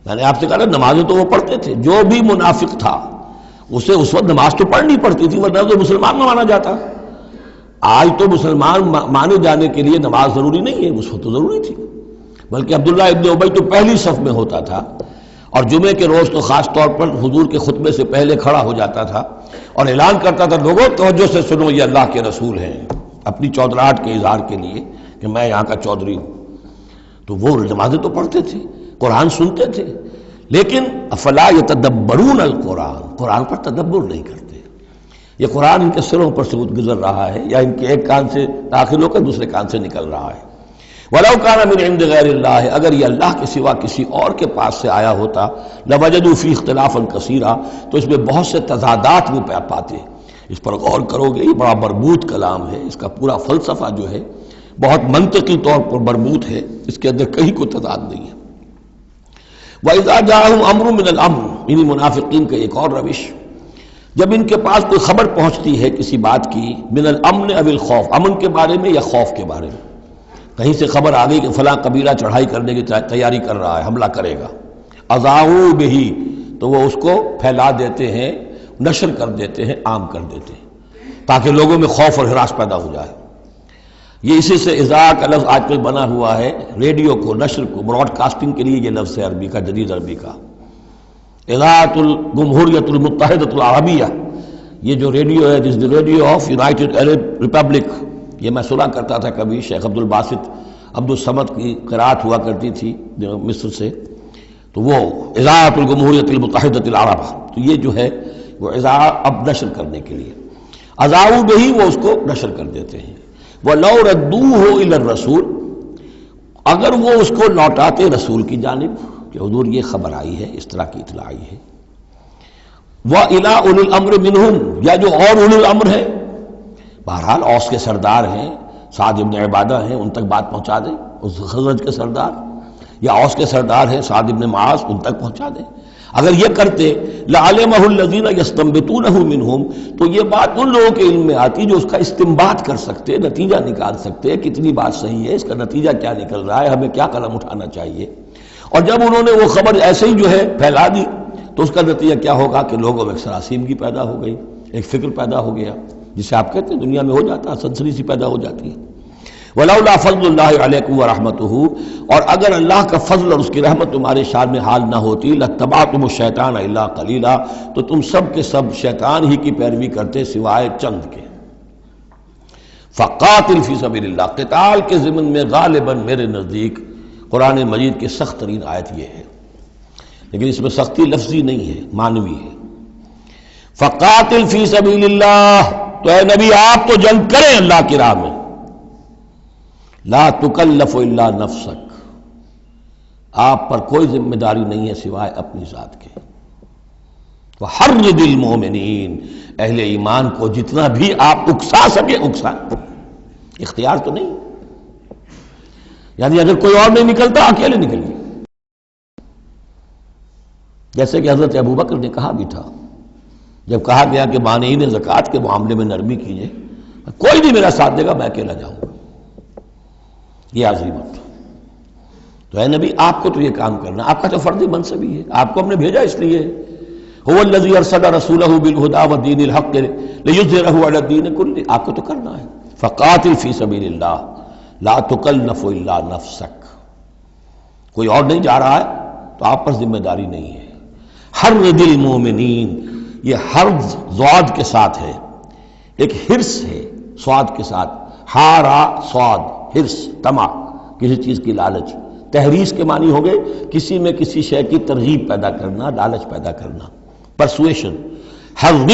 میں نے آپ سے کہا نا نمازیں تو وہ پڑھتے تھے۔ جو بھی منافق تھا اسے اس وقت نماز تو پڑھنی پڑتی تھی، ورنہ تو مسلمان نہ مانا جاتا۔ آج تو مسلمان مانے جانے کے لیے نماز ضروری نہیں ہے، اس وقت تو ضروری تھی، بلکہ عبداللہ ابن ابی تو پہلی صف میں ہوتا تھا، اور جمعے کے روز تو خاص طور پر حضور کے خطبے سے پہلے کھڑا ہو جاتا تھا اور اعلان کرتا تھا، لوگوں توجہ سے سنو، یہ اللہ کے رسول ہیں، اپنی چودراہٹ کے اظہار کے لیے کہ میں یہاں کا چودھری ہوں۔ تو وہ نمازیں تو پڑھتے تھے، قرآن سنتے تھے، لیکن افلا یتدبرون القرآن، قرآن پر تدبر نہیں کرتے۔ یہ قرآن ان کے سروں پر سے گزر رہا ہے، یا ان کے ایک کان سے داخل ہو کر دوسرے کان سے نکل رہا ہے۔ وَلَوْ كَانَ مِنْ عِنْدِ غَيْرِ اللَّهِ، اگر یہ اللہ کے سوا کسی اور کے پاس سے آیا ہوتا، لَوَجَدُوا فِيهِ اخْتِلَافًا كَثِيرًا، تو اس میں بہت سے تضادات وہ پاتے۔ اس پر غور کرو گے، یہ بڑا مربوط کلام ہے، اس کا پورا فلسفہ جو ہے بہت منطقی طور پر مربوط ہے، اس کے اندر کہیں کوئی تضاد نہیں ہے۔ وَإِذَا جَاءَهُمْ أَمْرٌ مِّنَ الْأَمْرِ، انہی منافقین کا ایک اور روش، جب ان کے پاس کوئی خبر پہنچتی ہے کسی بات کی، من الامن او الخوف، امن کے بارے میں یا خوف کے بارے میں، کہیں سے خبر آ گئی کہ فلاں قبیلہ چڑھائی کرنے کی تیاری کر رہا ہے، حملہ کرے گا، اذاعوا بہ، تو وہ اس کو پھیلا دیتے ہیں، نشر کر دیتے ہیں، عام کر دیتے ہیں، تاکہ لوگوں میں خوف اور ہراس پیدا ہو جائے۔ یہ اسی سے اذاع کا لفظ آج کل بنا ہوا ہے، ریڈیو کو، نشر کو، براڈ کاسٹنگ کے لیے یہ لفظ ہے عربی کا، جدید عربی کا، اذاعۃ الجمہوریۃ المتحدۃ العربیہ، یہ جو ریڈیو ہے، this the radio of United Arab Republic, یہ میں سنا کرتا تھا کبھی، شیخ عبد الباسط عبد الصمد کی قرأت ہوا کرتی تھی مصر سے، تو وہ اذاعۃ الجمہوریۃ المتحدۃ العرب، تو یہ جو ہے وہ اذاع اب نشر کرنے کے لیے، اذاعوا بہ، وہ اس کو نشر کر دیتے ہیں۔ وَلَوْ رَدُّوهُ إِلَى الرَّسُولِ، اگر وہ اس کو لوٹاتے رسول کی جانب کہ حضور یہ خبر آئی ہے، اس طرح کی اطلاع آئی ہے، وَإِلَىٰ أُولِي الْأَمْرِ مِنْهُمْ، یا جو اور اولو الامر ہیں، بہرحال اوس کے سردار ہیں، سعد ابن عبادہ ہیں، ان تک بات پہنچا دیں، اس خزرج کے سردار، یا اوس کے سردار ہیں سعد ابن معاذ، ان تک پہنچا دیں۔ اگر یہ کرتے لَعَلِمَهُ الَّذِينَ يَسْتَنبِطُونَهُ مِنْهُمْ، تو یہ بات ان لوگوں کے علم میں آتی جو اس کا استنباط کر سکتے، نتیجہ نکال سکتے، کتنی بات صحیح ہے، اس کا نتیجہ کیا نکل رہا ہے، ہمیں کیا قدم اٹھانا چاہیے۔ اور جب انہوں نے وہ خبر ایسے ہی جو ہے پھیلا دی، تو اس کا نتیجہ کیا ہوگا کہ لوگوں میں ایک سراسیمگی پیدا ہو گئی، ایک فکر پیدا ہو گیا، جسے آپ کہتے ہیں دنیا میں ہو جاتا ہے، سنسنی سی پیدا ہو جاتی ہے۔ وَلَوْلَا فَضْلُ اللَّهِ عَلَيْكُمْ وَرَحْمَتُهُ، اور اگر اللہ کا فضل اور اس کی رحمت تمہارے شان میں حال نہ ہوتی، لَاتَّبَعْتُمُ الشَّيْطَانَ إِلَّا قَلِيلًا، تو تم سب کے سب شیطان ہی کی پیروی کرتے سوائے چند کے۔ فَقَاتِلْ فِي سَبِيلِ اللَّهِ، قتال کے ضمن میں غالباً میرے نزدیک قرآن مجید کی سخت ترین آیت یہ ہے، لیکن اس میں سختی لفظی نہیں ہے، معنوی ہے۔ فَقَاتِلْ فِي سَبِيلِ اللَّهِ، تو اے نبی آپ تو جنگ کریں اللہ کی راہ میں، لا تکلف الا نفسک، آپ پر کوئی ذمہ داری نہیں ہے سوائے اپنی ذات کے۔ وحرض المؤمنین، اہل ایمان کو جتنا بھی آپ اکسا سکے اکسا، اختیار تو نہیں، یعنی اگر کوئی اور نہیں نکلتا اکیلے نکلیے، جیسے کہ حضرت ابوبکر نے کہا بھی تھا، جب کہا گیا کہ مانعین زکوٰۃ کے معاملے میں نرمی کیجیے، کوئی نہیں میرا ساتھ دے گا، میں اکیلا جاؤں گا، یہ عظیمت۔ تو اے نبی آپ کو تو یہ کام کرنا، آپ کا تو فرض منصب ہی ہے، آپ کو ہم نے بھیجا اس لیے، هو الذی ارسل رسولہ بالہدی ودین الحق لیظہرہ علی الدین کلہ، آپ کو تو کرنا ہے. فقاتل فی سبیل اللہ لا تکلف الا نفسک، کوئی اور نہیں جا رہا ہے تو آپ پر ذمہ داری نہیں ہے. حرض المومنین، یہ حرض ضاد کے ساتھ ہے، ایک حرص ہے صاد کے ساتھ، ہارا صاد، حرص طمع، کسی چیز کی لالچ. تحریص کے معنی ہو گئے کسی میں کسی شے کی ترغیب پیدا کرنا، لالچ پیدا کرنا، پرسویشن. حرض،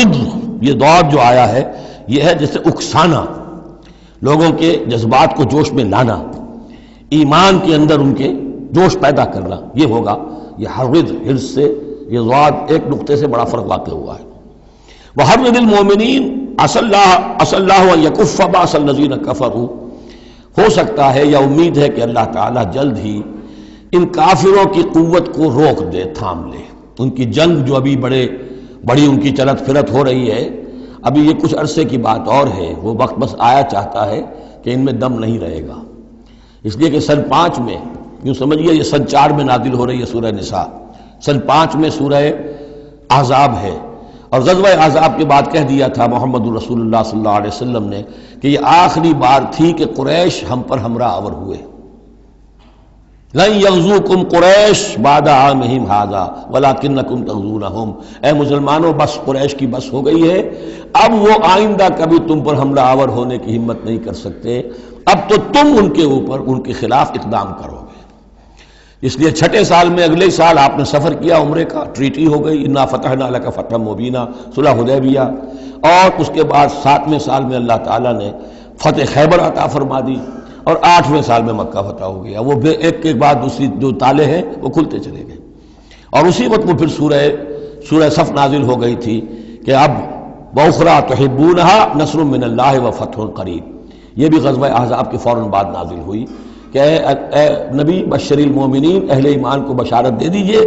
یہ ضاد جو آیا ہے یہ ہے جیسے اکسانا، لوگوں کے جذبات کو جوش میں لانا، ایمان کے اندر ان کے جوش پیدا کرنا، یہ ہوگا. یہ حرض، حرص سے یہ ضاد ایک نقطے سے بڑا فرق واقع ہوا ہے. وحرض المومنین عسى الله ان يكف باس الذين كفروا، ہو سکتا ہے یا امید ہے کہ اللہ تعالیٰ جلد ہی ان کافروں کی قوت کو روک دے، تھام لے. ان کی جنگ جو ابھی بڑی ان کی چلت پھرت ہو رہی ہے، ابھی یہ کچھ عرصے کی بات اور ہے، وہ وقت بس آیا چاہتا ہے کہ ان میں دم نہیں رہے گا. اس لیے کہ سن 5 میں، یوں سمجھیے یہ سن 4 میں نازل ہو رہی ہے سورہ نساء، سن 5 میں سورہ احزاب ہے، اور غزوہ احزاب کے بعد کہہ دیا تھا محمد رسول اللہ صلی اللہ علیہ وسلم نے کہ یہ آخری بار تھی کہ قریش ہم پر ہمراہ آور ہوئے. لن یغزوکم قریش بعد عامہم ھذا ولکنکم تغزونہم، اے مسلمانوں بس قریش کی بس ہو گئی ہے، اب وہ آئندہ کبھی تم پر حملہ آور ہونے کی ہمت نہیں کر سکتے، اب تو تم ان کے اوپر ان کے خلاف اقدام کرو گے. اس لیے 6 سال میں اگلے سال آپ نے سفر کیا عمرے کا، ٹریٹی ہو گئی، انا فتحنا لک فتحا مبینا، صلح حدیبیہ، اور اس کے بعد 7ویں سال میں اللہ تعالیٰ نے فتح خیبر عطا فرما دی، اور 8ویں سال میں مکہ فتح ہو گیا. وہ ایک کے بعد دوسری جو تالے ہیں وہ کھلتے چلے گئے. اور اسی وقت وہ پھر سورہ صف نازل ہو گئی تھی کہ اب وَأُخْرَىٰ تُحِبُّونَهَا نَصْرٌ مِّنَ اللَّهِ وَفَتْحٌ قَرِيبٌ، یہ بھی غزوہ احزاب کے فوراً بعد نازل ہوئی کہ اے نبی بشر المومنین، اہل ایمان کو بشارت دے دیجئے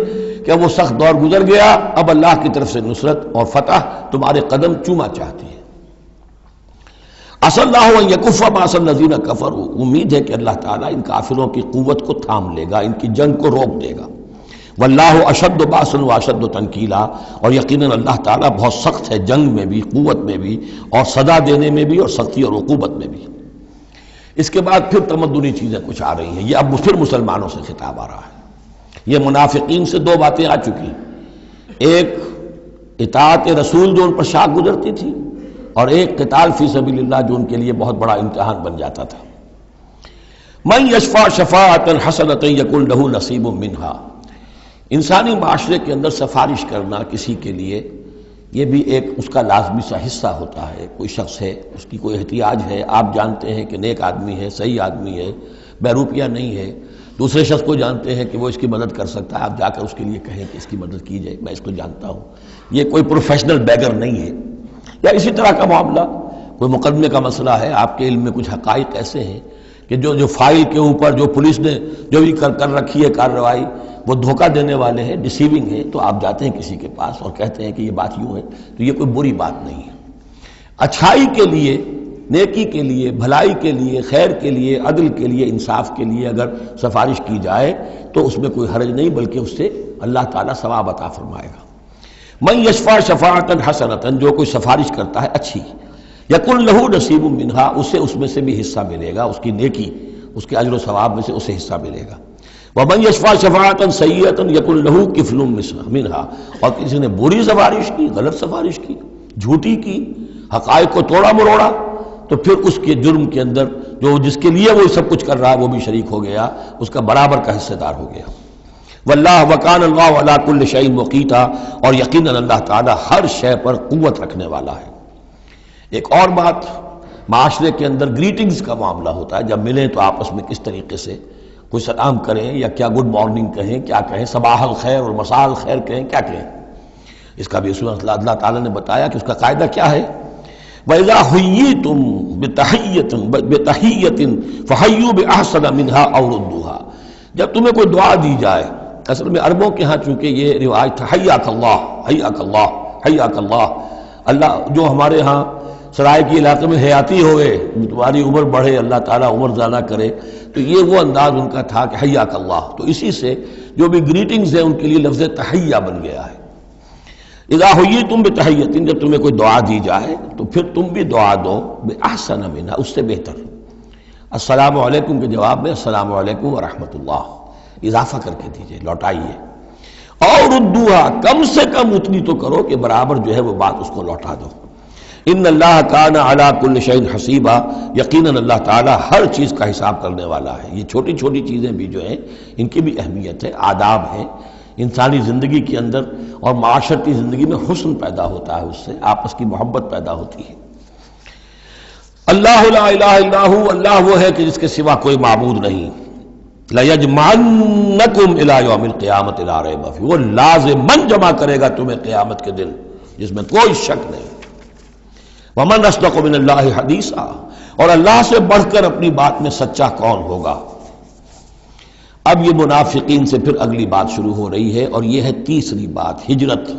کہ وہ سخت دور گزر گیا، اب اللہ کی طرف سے نصرت اور فتح تمہارے قدم چوما چاہتی ہے. عسى الله ان يكف باس الذين كفروا، امید ہے کہ اللہ تعالیٰ ان کافروں کی قوت کو تھام لے گا، ان کی جنگ کو روک دے گا. واللہ اشد باسا واشد تنکیلا، اور یقیناً اللہ تعالیٰ بہت سخت ہے جنگ میں بھی، قوت میں بھی، اور سزا دینے میں بھی، اور سختی اور عقوبت میں بھی. اس کے بعد پھر تمدنی چیزیں کچھ آ رہی ہیں، یہ اب پھر مسلمانوں سے خطاب آ رہا ہے. یہ منافقین سے 2 باتیں آ چکی، ایک اطاعت رسول جو ان پر شاق گزرتی تھی، اور ایک قتال فی سبیل اللہ جو ان کے لیے بہت بڑا امتحان بن جاتا تھا. من یشفع شفاعۃ حسنۃ یکن لہ نصیب منہا، انسانی معاشرے کے اندر سفارش کرنا کسی کے لیے یہ بھی ایک اس کا لازمی سا حصہ ہوتا ہے. کوئی شخص ہے، اس کی کوئی احتیاج ہے، آپ جانتے ہیں کہ نیک آدمی ہے، صحیح آدمی ہے، بے روپیہ نہیں ہے، دوسرے شخص کو جانتے ہیں کہ وہ اس کی مدد کر سکتا ہے، آپ جا کر اس کے لیے کہیں کہ اس کی مدد کی جائے، میں اس کو جانتا ہوں، یہ کوئی پروفیشنل بیگر نہیں ہے. یا اسی طرح کا معاملہ، کوئی مقدمے کا مسئلہ ہے، آپ کے علم میں کچھ حقائق ایسے ہیں کہ جو فائل کے اوپر جو پولیس نے جو بھی کر رکھی ہے کارروائی، وہ دھوکہ دینے والے ہیں، ڈیسیونگ ہے، تو آپ جاتے ہیں کسی کے پاس اور کہتے ہیں کہ یہ بات یوں ہے، تو یہ کوئی بری بات نہیں ہے. اچھائی کے لیے، نیکی کے لیے، بھلائی کے لیے، خیر کے لیے، عدل کے لیے، انصاف کے لیے اگر سفارش کی جائے تو اس میں کوئی حرج نہیں، بلکہ اس سے اللہ تعالیٰ ثواب عطا فرمائے گا. من یشفع شفاعۃ حسنۃ، جو کوئی سفارش کرتا ہے اچھی، یکن لہ نصیب منہا، اسے اس میں سے بھی حصہ ملے گا، اس کی نیکی، اس کے اجر و ثواب میں سے اسے حصہ ملے گا. ومن یشفع شفاعۃ سیئۃ یکن لہ کفل منہا، اور کسی نے بری سفارش کی، غلط سفارش کی، جھوٹی کی، حقائق کو توڑا مروڑا، تو پھر اس کے جرم کے اندر جو جس کے لیے وہ سب کچھ کر رہا ہے وہ بھی شریک ہو گیا، اس کا برابر کا حصہ دار ہو گیا. واللہ وکان اللہ علی کل شیء مقیتا، اور یقیناً اللہ تعالی ہر شے پر قوت رکھنے والا ہے. ایک اور بات، معاشرے کے اندر گریٹنگز کا معاملہ ہوتا ہے، جب ملیں تو آپس میں کس طریقے سے کوئی سلام کریں، یا کیا گڈ مارننگ کہیں، کیا کہیں، صباح الخیر اور مساء الخیر کہیں، کیا کہیں. اس کا بھی اللہ تعالیٰ نے بتایا کہ اس کا قاعدہ کیا ہے. وَإِذَا حُيِّيتُم بِتَحِيَّةٍ فَحَيُّوا بِأَحْسَنَ مِنْهَا أَوْ رُدُّوهَا، جب تمہیں کوئی دعا دی جائے، اصل میں عربوں کے ہاں چونکہ یہ روایت تھا حیاک اللہ، حیاک اللہ، حیاک اللہ، اللہ جو ہمارے ہاں سرائے کے علاقے میں حیاتی ہوئے، تمہاری عمر بڑھے، اللہ تعالیٰ عمر زیادہ کرے، تو یہ وہ انداز ان کا تھا کہ حیاک اللہ. تو اسی سے جو بھی گریٹنگز ہیں ان کے لیے لفظ تحیہ بن گیا ہے. اذا حییتم بتحیۃ، جب تمہیں کوئی دعا دی جائے تو پھر تم بھی دعا دو باحسن منہا، اس سے بہتر۔ السلام علیکم کے جواب میں السلام علیکم ورحمۃ اللہ اضافہ کر کے دیجئے، لوٹائیے۔ اور ردوہا، کم سے کم اتنی تو کرو کہ برابر جو ہے وہ بات اس کو لوٹا دو۔ ان اللہ کان علی کل شیء حسیبا، یقیناً اللہ تعالیٰ ہر چیز کا حساب کرنے والا ہے۔ یہ چھوٹی چھوٹی چیزیں بھی جو ہیں ان کی بھی اہمیت ہے، آداب ہیں۔ انسانی زندگی کے اندر اور معاشرتی زندگی میں حسن پیدا ہوتا ہے، اس سے آپس کی محبت پیدا ہوتی ہے۔ اللہ لا الہ الا ہو، اللہ وہ ہے کہ جس کے سوا کوئی معبود نہیں۔ لَيَجْمَعَنَّكُمْ إِلَىٰ يَوْمِ الْقِيَامَةِ لَا رَيْبَ فِيهِ، وہ لازماً جمع کرے گا تمہیں قیامت کے دن، جس میں کوئی شک نہیں۔ وَمَنْ أَصْدَقُ مِنَ اللَّهِ حَدِيثًا، اور اللہ سے بڑھ کر اپنی بات میں سچا کون ہوگا۔ اب یہ منافقین سے پھر اگلی بات شروع ہو رہی ہے، اور یہ ہے تیسری بات، ہجرت۔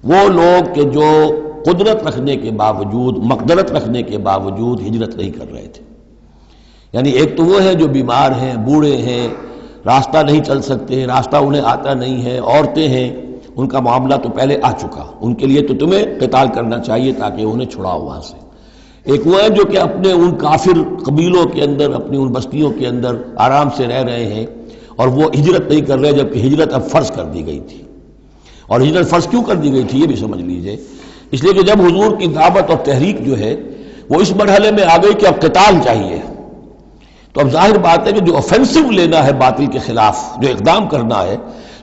وہ لوگ کہ جو قدرت رکھنے کے باوجود، مقدرت رکھنے کے باوجود ہجرت نہیں کر رہے تھے۔ یعنی ایک تو وہ ہے جو بیمار ہیں، بوڑھے ہیں، راستہ نہیں چل سکتے، راستہ انہیں آتا نہیں ہے، عورتیں ہیں، ان کا معاملہ تو پہلے آ چکا، ان کے لیے تو تمہیں قتال کرنا چاہیے تاکہ انہیں چھڑاؤ وہاں سے۔ ایک وہ ہے جو کہ اپنے ان کافر قبیلوں کے اندر، اپنی ان بستیوں کے اندر آرام سے رہ رہے ہیں اور وہ ہجرت نہیں کر رہے، جبکہ ہجرت اب فرض کر دی گئی تھی۔ اور ہجرت فرض کیوں کر دی گئی تھی یہ بھی سمجھ لیجئے، اس لیے کہ جب حضور کی دعوت اور تحریک جو ہے وہ اس مرحلے میں آ گئی کہ اب قتال چاہیے، تو اب ظاہر بات ہے کہ جو اوفینسو لینا ہے باطل کے خلاف، جو اقدام کرنا ہے،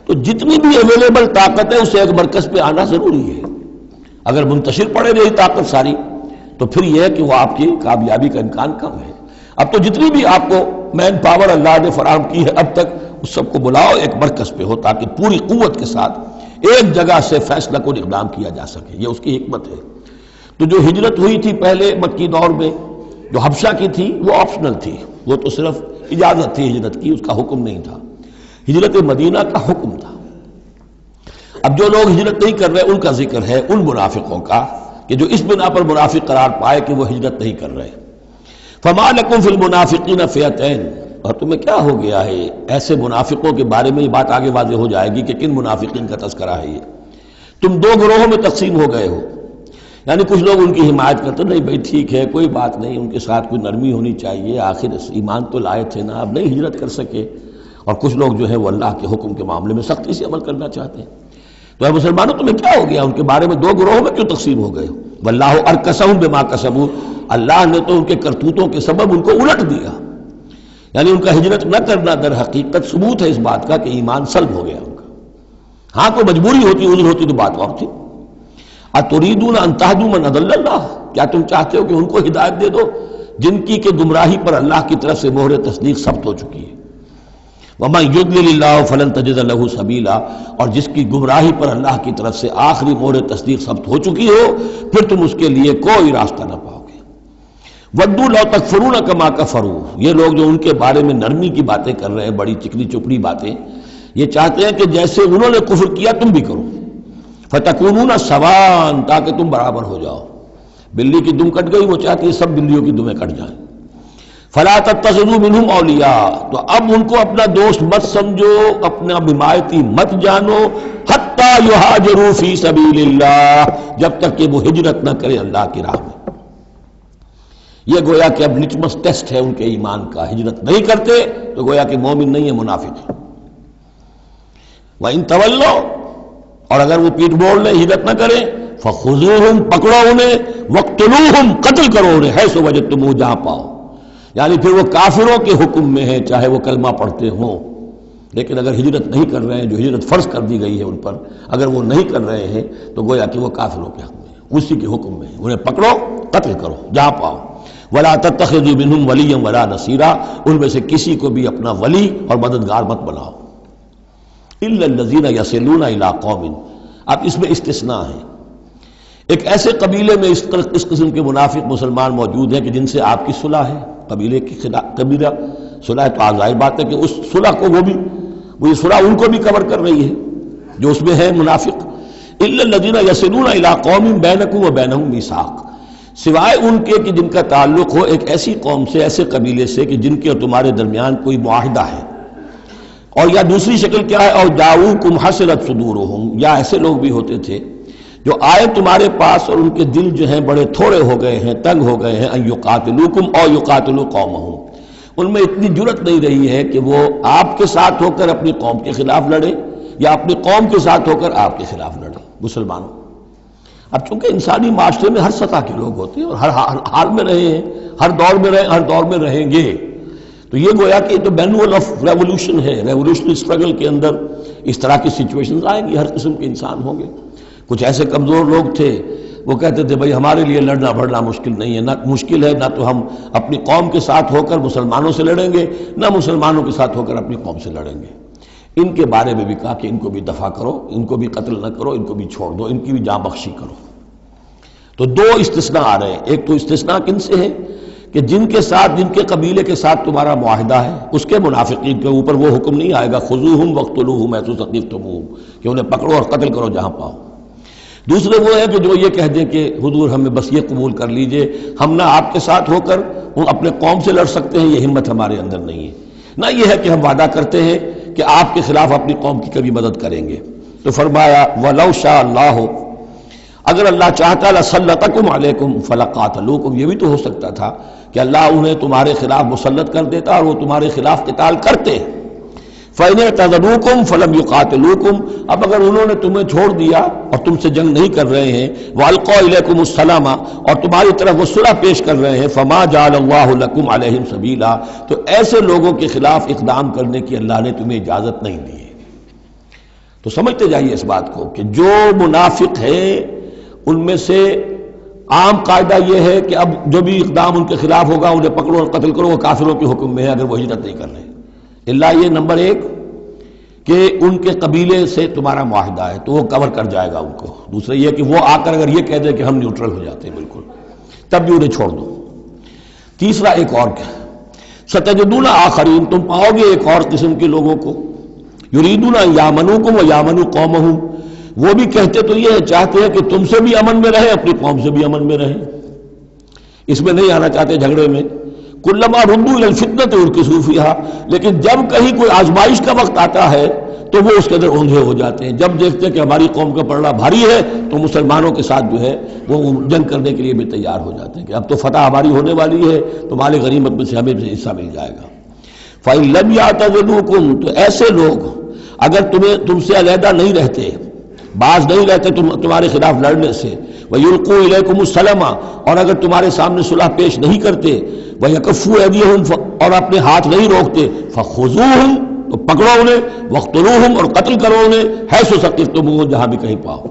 تو جتنی بھی اویلیبل طاقت ہے اسے ایک مرکز پہ آنا ضروری ہے۔ اگر منتشر پڑے رہی طاقت ساری تو پھر یہ ہے کہ وہ آپ کی کامیابی کا امکان کم ہے۔ اب تو جتنی بھی آپ کو مین پاور اللہ نے فراہم کی ہے اب تک، اس سب کو بلاؤ ایک مرکز پہ ہو تاکہ پوری قوت کے ساتھ ایک جگہ سے فیصلہ کو اقدام کیا جا سکے۔ یہ اس کی حکمت ہے۔ تو جو ہجرت ہوئی تھی پہلے مکی دور میں، جو حبشہ کی تھی، وہ آپشنل تھی، وہ تو صرف اجازت تھی ہجرت کی، اس کا حکم نہیں تھا۔ ہجرت مدینہ کا حکم تھا۔ اب جو لوگ ہجرت نہیں کر رہے ان کا ذکر ہے، ان منافقوں کا کہ جو اس بنا پر منافق قرار پائے کہ وہ ہجرت نہیں کر رہے۔ فَمَا لَكُمْ فِي الْمُنَافِقِينَ فِئَتَيْنِ، اور تمہیں کیا ہو گیا ہے ایسے منافقوں کے بارے میں، یہ بات آگے واضح ہو جائے گی کہ کن منافقین کا تذکرہ ہے یہ۔ تم دو گروہوں میں تقسیم ہو گئے ہو، یعنی کچھ لوگ ان کی حمایت کرتے نہیں بھائی ٹھیک ہے کوئی بات نہیں، ان کے ساتھ کوئی نرمی ہونی چاہیے، آخر ایمان تو لائے تھے نا، اب نہیں ہجرت کر سکے۔ اور کچھ لوگ جو ہے وہ اللہ کے حکم کے معاملے میں سختی سے عمل کرنا چاہتے ہیں۔ تو اے مسلمانوں تمہیں کیا ہو گیا، ان کے بارے میں دو گروہوں میں کیوں تقسیم ہو گئے ہو؟ واللہ ارکسہم بما کسبوا، اللہ نے تو ان کے کرتوتوں کے سبب ان کو الٹ دیا، یعنی ان کا ہجرت نہ کرنا در حقیقت ثبوت ہے اس بات کا کہ ایمان سلب ہو گیا ان کا۔ ہاں کوئی مجبوری ہوتی، عذر ہوتی تو بات اور تھی۔ اتریدون ان تہدوا من اضل اللہ، کیا تم چاہتے ہو کہ ان کو ہدایت دے دو جن کی کہ گمراہی پر اللہ کی طرف سے مہر تصدیق ثبت ہو چکی ہے؟ وَمَن يُضْلِلِ اللَّهُ فَلَن تَجِدَ لَهُ سَبِيلًا، اور جس کی گمراہی پر اللہ کی طرف سے آخری مہر تصدیق ثبت ہو چکی ہو پھر تم اس کے لیے کوئی راستہ نہ پاؤ گے۔ وَدُّوا لَوْ تَكْفُرُونَ كَمَا كَفَرُوا، یہ لوگ جو ان کے بارے میں نرمی کی باتیں کر رہے ہیں، بڑی چکنی چپڑی باتیں، یہ چاہتے ہیں کہ جیسے انہوں نے کفر کیا تم بھی کرو، فَتَكُونُونَ سَوَاءً، تاکہ تم برابر ہو جاؤ۔ بلی کی دم کٹ گئی، وہ چاہتی ہے سب بلیوں کی دمیں کٹ جائیں۔ فَلَا تَتَّخِذُوا مِنْهُمْ أَوْلِيَاءَ، تو اب ان کو اپنا دوست مت سمجھو، اپنا حمایتی مت جانو، حَتَّى يُهَاجِرُوا فِي سَبِيلِ اللَّهِ، جب تک کہ وہ ہجرت نہ کرے اللہ کی راہ میں۔ یہ گویا کہ اب لٹمس ٹیسٹ ہے ان کے ایمان کا، ہجرت نہیں کرتے تو گویا کہ مومن نہیں ہے، منافق ہے۔ وَإِن تَوَلَّوْا، اور اگر وہ پیٹ موڑ لیں، ہجرت نہ کریں، فَخُذُوهُمْ، پکڑو انہیں، وَاقْتُلُوهُمْ، قتل کرو انہیں، حیث وجدتموہ، جہاں پاؤ۔ یعنی پھر وہ کافروں کے حکم میں ہے، چاہے وہ کلمہ پڑھتے ہوں، لیکن اگر ہجرت نہیں کر رہے ہیں، جو ہجرت فرض کر دی گئی ہے ان پر، اگر وہ نہیں کر رہے ہیں تو گویا کہ وہ کافروں کے حق میں ہے، اسی کے حکم میں ہے، انہیں پکڑو قتل کرو جہاں پاؤ۔ وَلَا تَتَّخِذُوا مِنْهُمْ وَلِيًّا وَلَا نَصِيرًا، ان میں سے کسی کو بھی اپنا ولی اور مددگار مت بناؤ۔ إِلَّا الَّذِينَ يَصِلُونَ إِلَىٰ قَوْمٍ، اب اس میں استثناء ہے، ایک ایسے قبیلے میں اس قسم کے منافق مسلمان موجود ہیں کہ جن سے آپ کی صلح ہے، قبیلے کی قبیلہ صلح ہے، تو آپ ظاہر بات ہے کہ اس صلح کو وہ صلح ان کو بھی کور کر رہی ہے جو اس میں ہے منافق۔ إِلَّا الَّذِينَ يَصِلُونَ إِلَىٰ قَوْمٍ بَيْنَكُمْ وَبَيْنَهُم مِيثَاقٌ، سوائے ان کے کہ جن کا تعلق ہو ایک ایسی قوم سے، ایسے قبیلے سے کہ جن کے اور تمہارے درمیان کوئی معاہدہ ہے۔ اور یا دوسری شکل کیا ہے، اور جاؤکم حسرت صدورہم، یا ایسے لوگ بھی ہوتے تھے جو آئے تمہارے پاس اور ان کے دل جو ہیں بڑے تھوڑے ہو گئے ہیں، تنگ ہو گئے ہیں، ان یقاتلوکم او یقاتلوا قومہم، ان میں اتنی جرت نہیں رہی ہے کہ وہ آپ کے ساتھ ہو کر اپنی قوم کے خلاف لڑے یا اپنی قوم کے ساتھ ہو کر آپ کے خلاف لڑے مسلمانوں۔ اب چونکہ انسانی معاشرے میں ہر سطح کے لوگ ہوتے ہیں اور ہر حال میں رہے ہیں، ہر دور میں رہے، ہر دور میں رہیں گے، تو یہ گویا کہ یہ تو مینول آف ریولوشن ہے، ریولوشنری اسٹرگل کے اندر اس طرح کی سچویشنز آئیں گی، ہر قسم کے انسان ہوں گے۔ کچھ ایسے کمزور لوگ تھے وہ کہتے تھے بھائی ہمارے لیے لڑنا بھڑنا مشکل نہیں ہے، نہ مشکل ہے، نہ تو ہم اپنی قوم کے ساتھ ہو کر مسلمانوں سے لڑیں گے، نہ مسلمانوں کے ساتھ ہو کر اپنی قوم سے لڑیں گے۔ ان کے بارے میں بھی کہا کہ ان کو بھی دفع کرو، ان کو بھی قتل نہ کرو، ان کو بھی چھوڑ دو، ان کی بھی جاں بخشی کرو۔ تو دو استثناء آ رہے ہیں، ایک تو استثناء کن سے ہے کہ جن کے ساتھ، جن کے قبیلے کے ساتھ تمہارا معاہدہ ہے اس کے منافقین کے اوپر وہ حکم نہیں آئے گا خذوہم واقتلوہم حیث ثقفتموہم کہ انہیں پکڑو اور قتل کرو جہاں پاؤ۔ دوسرے وہ ہے کہ جو یہ کہہ دیں کہ حضور ہمیں بس یہ قبول کر لیجئے، ہم نہ آپ کے ساتھ ہو کر اپنے قوم سے لڑ سکتے ہیں، یہ ہمت ہمارے اندر نہیں ہے، نہ یہ ہے کہ ہم وعدہ کرتے ہیں کہ آپ کے خلاف اپنی قوم کی کبھی مدد کریں گے۔ تو فرمایا وَلَوْ شَاءَ اللَّهُ، اگر اللہ چاہتا لَسَلَّطَكُمْ عَلَيْكُمْ فَلَقَاتَلُوكُمْ، یہ بھی تو ہو سکتا تھا کہ اللہ انہیں تمہارے خلاف مسلط کر دیتا اور وہ تمہارے خلاف قتال کرتے۔ فَإِنِ اعْتَزَلُوكُمْ فَلَمْ يُقَاتِلُوكُمْ، اب اگر انہوں نے تمہیں چھوڑ دیا اور تم سے جنگ نہیں کر رہے ہیں، وَأَلْقَوْا إِلَيْكُمُ السَّلَامَ، اور تمہاری طرف وہ صلح پیش کر رہے ہیں، فَمَا جَعَلَ اللَّهُ لَكُمْ عَلَيْهِمْ سَبِيلًا، تو ایسے لوگوں کے خلاف اقدام کرنے کی اللہ نے تمہیں اجازت نہیں دی ہے۔ تو سمجھتے جائیے اس بات کو کہ جو منافق ہیں ان میں سے عام قاعدہ یہ ہے کہ اب جو بھی اقدام ان کے خلاف ہوگا انہیں پکڑو اور قتل کرو، وہ کافروں کے حکم میں ہے اگر وہ ہجرت نہیں کر رہے۔ اللہ یہ نمبر ایک کہ ان کے قبیلے سے تمہارا معاہدہ ہے تو وہ کور کر جائے گا ان کو، دوسرا یہ کہ وہ آ کر اگر یہ کہہ دے کہ ہم نیوٹرل ہو جاتے ہیں بالکل، تب بھی انہیں چھوڑ دو۔ تیسرا ایک اور کیا، ستجدون آخرین، تم پاؤ گے ایک اور قسم کے لوگوں کو، یریدون ان یامنوکم و یامنوا قومہم، وہ بھی کہتے تو یہ چاہتے ہیں کہ تم سے بھی امن میں رہیں، اپنی قوم سے بھی امن میں رہیں، اس میں نہیں آنا چاہتے جھگڑے میں۔ کلما ردوا الی الفتنۃ ارکسوا فیہا، لیکن جب کہیں کوئی آزمائش کا وقت آتا ہے تو وہ اس کے اندر اوندھے ہو جاتے ہیں، جب دیکھتے ہیں کہ ہماری قوم کا پلڑا بھاری ہے تو مسلمانوں کے ساتھ جو ہے وہ جنگ کرنے کے لیے بھی تیار ہو جاتے ہیں کہ اب تو فتح ہماری ہونے والی ہے تو مال غنیمت میں سے ہمیں حصہ مل جائے گا۔ فَإِن لَمْ يَعْتَزِلُوكُمْ، تو ایسے لوگ اگر تم سے علیحدہ نہیں رہتے، باز نہیں رہتے تمہارے خلاف لڑنے سے، وَيُلْقُوا إِلَيْكُمُ السَّلَامَ، اور اگر تمہارے سامنے صلح پیش نہیں کرتے، وَيَكُفُّوا أَيْدِيَهُمْ، اور اپنے ہاتھ نہیں روکتے، فَخُذُوهُمْ، تو پکڑو انہیں، وَاقْتُلُوهُمْ، اور قتل کرو انہیں، حَيْثُ ثَقِفْتُمُوهُمْ، جہاں بھی کہیں پاؤ۔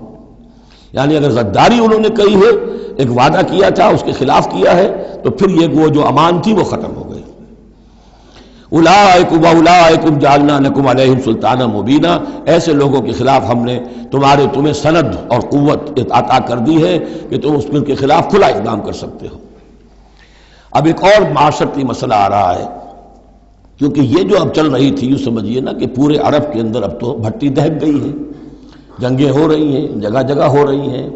یعنی اگر غداری انہوں نے کہی ہے، ایک وعدہ کیا تھا اس کے خلاف کیا ہے، تو پھر یہ وہ جو امان تھی وہ ختم ہو گئی۔ اولئک واولئکم جعلنا لکم علیہم سلطانا مبینا، ایسے لوگوں کے خلاف ہم نے تمہیں سند اور قوت عطا کر دی ہے کہ تم اس کے خلاف کھلا اقدام کر سکتے ہو۔ اب ایک اور معاشرتی مسئلہ آ رہا ہے، کیونکہ یہ جو اب چل رہی تھی، یوں سمجھیے نا کہ پورے عرب کے اندر اب تو بھٹی دہک گئی ہے، جنگیں ہو رہی ہیں، جگہ جگہ ہو رہی ہیں،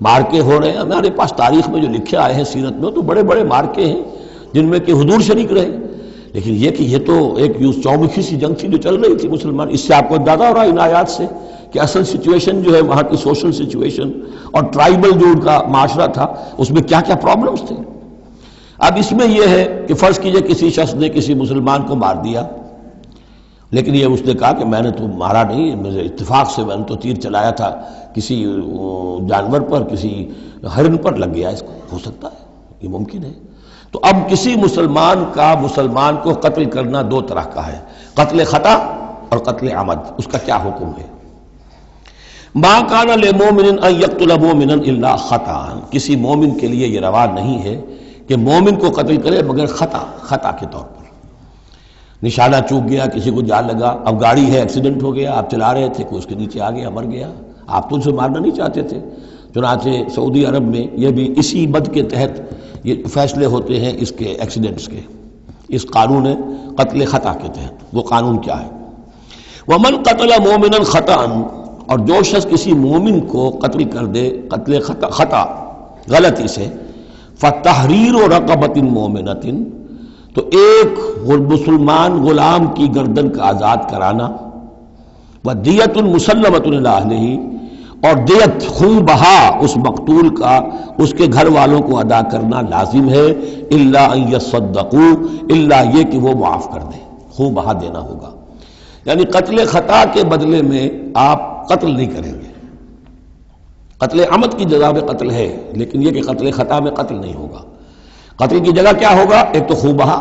مارکے ہو رہے ہیں۔ ہمارے پاس تاریخ میں جو لکھے آئے ہیں سیرت میں تو بڑے بڑے مارکے ہیں جن میں کہ حضور شریک رہے، لیکن یہ کہ یہ تو ایک چومکھی سی جنگ تھی جو چل رہی تھی مسلمان۔ اس سے آپ کو اندازہ ہو رہا ہے ان آیات سے کہ اصل سچویشن جو ہے وہاں کی سوشل سچویشن اور ٹرائبل جو ان کا معاشرہ تھا اس میں کیا کیا پرابلمز تھے۔ اب اس میں یہ ہے کہ فرض کیجئے کسی شخص نے کسی مسلمان کو مار دیا، لیکن یہ اس نے کہا کہ میں نے تو مارا نہیں، مجھے اتفاق سے میں نے تو تیر چلایا تھا کسی جانور پر، کسی ہرن پر لگ گیا، اس کو ہو سکتا ہے، یہ ممکن ہے۔ تو اب کسی مسلمان کا مسلمان کو قتل کرنا دو طرح کا ہے، قتل خطا اور قتل عمد، اس کا کیا حکم ہے؟ ما کان للمؤمن ان یقتل مؤمنا الا خطا، کسی مومن کے لیے یہ روا نہیں ہے کہ مومن کو قتل کرے مگر خطا کے طور پر، نشانہ چوک گیا، کسی کو جان لگا، اب گاڑی ہے، ایکسیڈنٹ ہو گیا، آپ چلا رہے تھے، کوئی اس کے نیچے آ گیا، مر گیا، آپ تو اسے مارنا نہیں چاہتے تھے۔ چنانچہ سعودی عرب میں یہ بھی اسی مد کے تحت یہ فیصلے ہوتے ہیں اس کے ایکسیڈنٹس کے، اس قانون قتل خطا کے تحت۔ وہ قانون کیا ہے؟ ومن قتل مومنا خطا، اور جو شخص کسی مومن کو قتل کر دے قتل خطا غلطی سے، فتحریر رقبۃ مومنۃ، تو ایک مسلمان غلام کی گردن کا آزاد کرانا، وَدِيَةٌ مُسَلَّمَةٌ إِلَىٰ أَهْلِهِ، اور دیت خون بہا اس مقتول کا اس کے گھر والوں کو ادا کرنا لازم ہے، الا ان يصدقوا، الا یہ کہ وہ معاف کر دیں، خون بہا دینا ہوگا۔ یعنی قتل خطا کے بدلے میں آپ قتل نہیں کریں گے، قتل عمد کی جزا میں قتل ہے، لیکن یہ کہ قتل خطا میں قتل نہیں ہوگا۔ قتل کی جگہ کیا ہوگا؟ ایک تو خون بہا،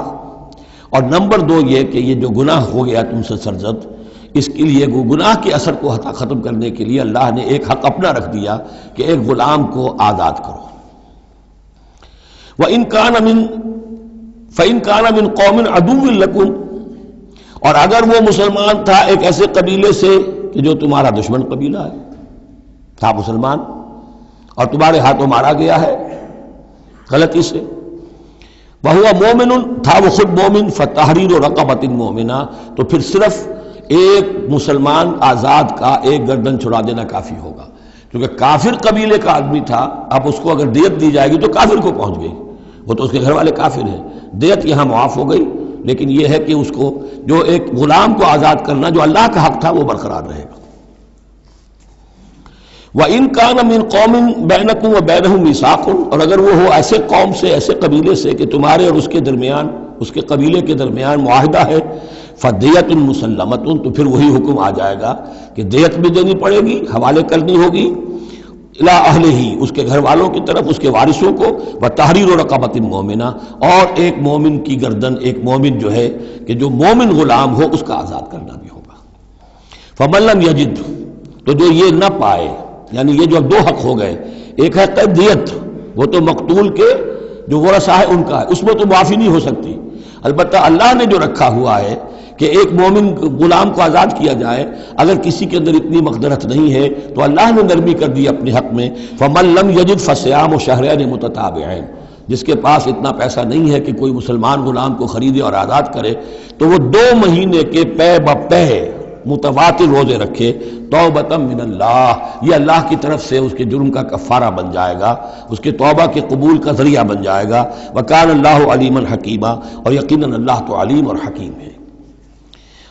اور نمبر دو یہ کہ یہ جو گناہ ہو گیا تم سے سرزد، اس کے لیے گناہ کے اثر کو ختم کرنے کے لیے اللہ نے ایک حق اپنا رکھ دیا کہ ایک غلام کو آزاد کرو۔ فَإِن كَانَ مِن قَوْمٍ عَدُوٍّ لَكُمْ، اور اگر وہ مسلمان تھا ایک ایسے قبیلے سے کہ جو تمہارا دشمن قبیلہ ہے، تھا مسلمان اور تمہارے ہاتھوں مارا گیا ہے غلطی سے، وَهُوَ مُؤْمِنٌ، تھا وہ خود مومن، فَتَحْرِيرُ رَقَبَةٍ مُؤْمِنَةٍ، تو پھر صرف ایک مسلمان آزاد کا ایک گردن چھڑا دینا کافی ہوگا، کیونکہ کافر قبیلے کا آدمی تھا، اب اس کو اگر دیت دی جائے گی تو کافر کو پہنچ گئی، وہ تو اس کے گھر والے کافر ہیں، دیت یہاں معاف ہو گئی، لیکن یہ ہے کہ اس کو جو ایک غلام کو آزاد کرنا جو اللہ کا حق تھا وہ برقرار رہے گا۔ وَإِن كَانَ مِن قَوْمٍ بَيْنَكُمْ وَبَيْنَهُم مِيثَاقٌ، اور اگر وہ ہو ایسے قوم سے، ایسے قبیلے سے کہ تمہارے اور اس کے درمیان، اس کے قبیلے کے درمیان معاہدہ ہے، فَدِيَةٌ مُسَلَّمَةٌ، تو پھر وہی حکم آ جائے گا کہ دیت بھی دینی پڑے گی، حوالے کرنی ہوگی، اِلَىٰ أَهْلِهِ، اس کے گھر والوں کی طرف، اس کے وارثوں کو، وَتَحْرِيرُ رَقَبَةٍ مُؤْمِنَةٍ، اور ایک مومن کی گردن، ایک مومن جو ہے کہ جو مومن غلام ہو اس کا آزاد کرنا بھی ہوگا۔ فَمَن لَّمْ يَجِدْ، تو جو یہ نہ پائے، یعنی یہ جو اب دو حق ہو گئے، ایک ہے قید دیت، وہ تو مقتول کے جو ورثہ ہے ان کا ہے، اس میں تو معافی نہیں ہو سکتی، البتہ اللہ نے جو رکھا ہوا ہے کہ ایک مومن غلام کو آزاد کیا جائے، اگر کسی کے اندر اتنی مقدرت نہیں ہے تو اللہ نے نرمی کر دی اپنے حق میں، فَمَن لَّمْ يَجِدْ فَصِيَامُ شَهْرَيْنِ مُتَتَابِعَيْنِ، جس کے پاس اتنا پیسہ نہیں ہے کہ کوئی مسلمان غلام کو خریدے اور آزاد کرے تو وہ 2 مہینے کے پے بپے متواتر روزے رکھے، توبۃ من اللہ، یہ اللہ کی طرف سے اس کے جرم کا کفارہ بن جائے گا، اس کے توبہ کے قبول کا ذریعہ بن جائے گا، وکان اللہ علیما حکیما، اور یقیناً اللہ تو علیم اور حکیم ہے۔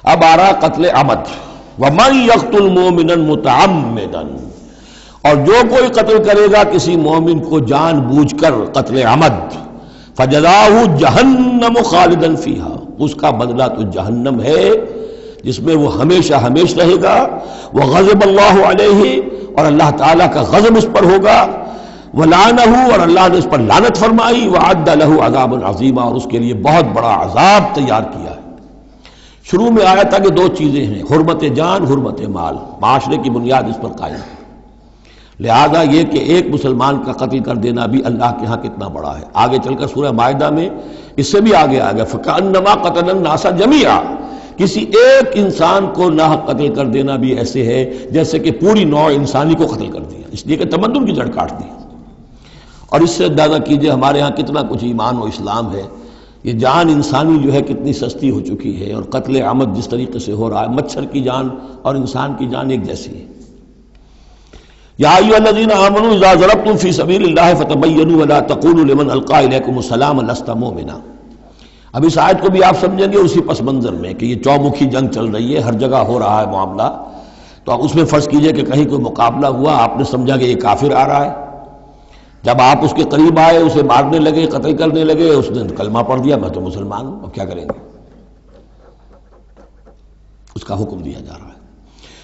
اب آ رہا قتل عمد، ومن یقتل مؤمنا متعمدا، اور جو کوئی قتل کرے گا کسی مومن کو جان بوجھ کر قتل عمد، فجزاؤہ جہنم خالدا فیہا، اس کا بدلہ تو جہنم ہے جس میں وہ ہمیشہ ہمیش رہے گا، وغضب اللہ علیہ، اور اللہ تعالیٰ کا غضب اس پر ہوگا، ولعنہ، اور اللہ نے اس پر لعنت فرمائی، وعد لہ عذاب عظیما، اور اس کے لیے بہت بڑا عذاب تیار کیا ہے۔ شروع میں آیا تھا کہ 2 چیزیں ہیں، حرمت جان، حرمت مال، معاشرے کی بنیاد اس پر قائم ہے، لہذا یہ کہ ایک مسلمان کا قتل کر دینا بھی اللہ کے ہاں کتنا بڑا ہے۔ آگے چل کر سورہ مائدہ میں اس سے بھی آگے آ گیا، فَكَأَنَّمَا قَتَلَ النَّاسَ جَمِيعًا، کسی ایک انسان کو ناحق قتل کر دینا بھی ایسے ہے جیسے کہ پوری نوع انسانی کو قتل کر دیا، اس لیے کہ تمدن کی جڑ کاٹ دی۔ اور اس سے اندازہ کیجئے ہمارے ہاں کتنا کچھ ایمان و اسلام ہے، یہ جان انسانی جو ہے کتنی سستی ہو چکی ہے، اور قتل عمد جس طریقے سے ہو رہا ہے، مچھر کی جان اور انسان کی جان ایک جیسی ہے۔ یا ایھا الذین آمنوا اذا ضربتم فی سبیل اللہ فتبینوا ولا تقولوا لمن القی الیکم السلام لست مؤمنا۔ اب اس آیت کو بھی آپ سمجھیں گے اسی پس منظر میں کہ یہ چومکھی جنگ چل رہی ہے، ہر جگہ ہو رہا ہے معاملہ، تو اب اس میں فرض کیجئے کہ کہیں کوئی مقابلہ ہوا، آپ نے سمجھا کہ یہ کافر آ رہا ہے، جب آپ اس کے قریب آئے، اسے مارنے لگے، قتل کرنے لگے، اس نے کلمہ پڑھ دیا میں تو مسلمان ہوں، اب کیا کریں گے؟ اس کا حکم دیا جا رہا ہے،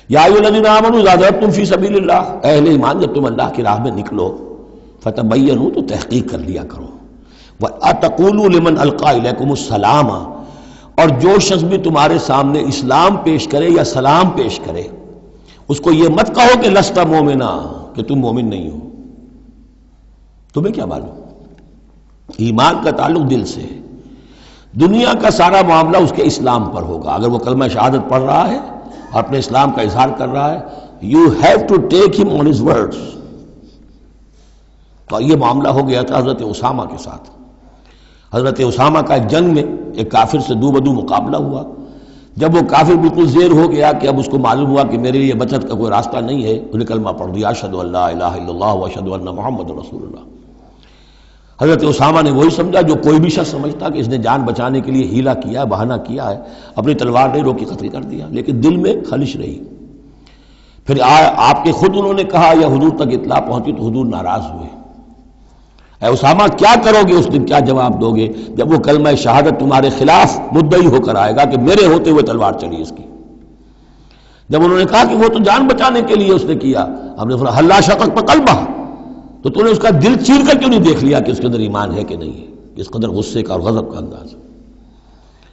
یا ایھا الذین آمنوا اذا ضربتم فی سبیل اللہ، اہل ایمان جب تم اللہ کی راہ میں نکلو، فتبینوا، تو تحقیق کر لیا کرو، وَأَتَقُولُوا لِمَنْ أَلْقَىٰ إِلَيْكُمُ السَّلَامَ، اور جو شخص بھی تمہارے سامنے اسلام پیش کرے یا سلام پیش کرے اس کو یہ مت کہو کہ لست مومنا، کہ تم مومن نہیں ہو، تمہیں کیا معلوم؟ ایمان کا تعلق دل سے ہے، دنیا کا سارا معاملہ اس کے اسلام پر ہوگا۔ اگر وہ کلمہ شہادت پڑھ رہا ہے اور اپنے اسلام کا اظہار کر رہا ہے، یو ہیو ٹو ٹیک ہم آن ہز ورڈز۔ تو یہ معاملہ ہو گیا تھا حضرت اسامہ کے ساتھ۔ حضرت اسامہ کا ایک جنگ میں ایک کافر سے دو بدو مقابلہ ہوا، جب وہ کافر بالکل زیر ہو گیا کہ اب اس کو معلوم ہوا کہ میرے لیے بچت کا کوئی راستہ نہیں ہے، انہیں کلمہ پڑھ دیا، اشہد ان لا الہ الا اللہ واشہد ان محمد رسول اللہ۔ حضرت اسامہ نے وہی سمجھا جو کوئی بھی شخص سمجھتا کہ اس نے جان بچانے کے لیے ہیلا کیا ہے، بہانہ کیا ہے، اپنی تلوار نہیں روکی، قتل کر دیا، لیکن دل میں خلش رہی۔ پھر آپ کے خود انہوں نے کہا یا حضور تک اطلاع پہنچی تو حضور ناراض ہوئے۔ اے اسامہ کیا کرو گے اس دن، کیا جواب دو گے جب وہ کلمہ شہادت تمہارے خلاف مدعی ہو کر آئے گا کہ میرے ہوتے ہوئے تلوار چلی اس کی؟ جب انہوں نے کہا کہ وہ تو جان بچانے کے لیے اس نے کیا، ہم نے فرمایا حلا شقق بقلبہ، تو تو نے اس کا دل چیر کر کیوں نہیں دیکھ لیا کہ اس کے اندر ایمان ہے کہ نہیں ہے؟ اس قدر غصے کا اور غضب کا انداز،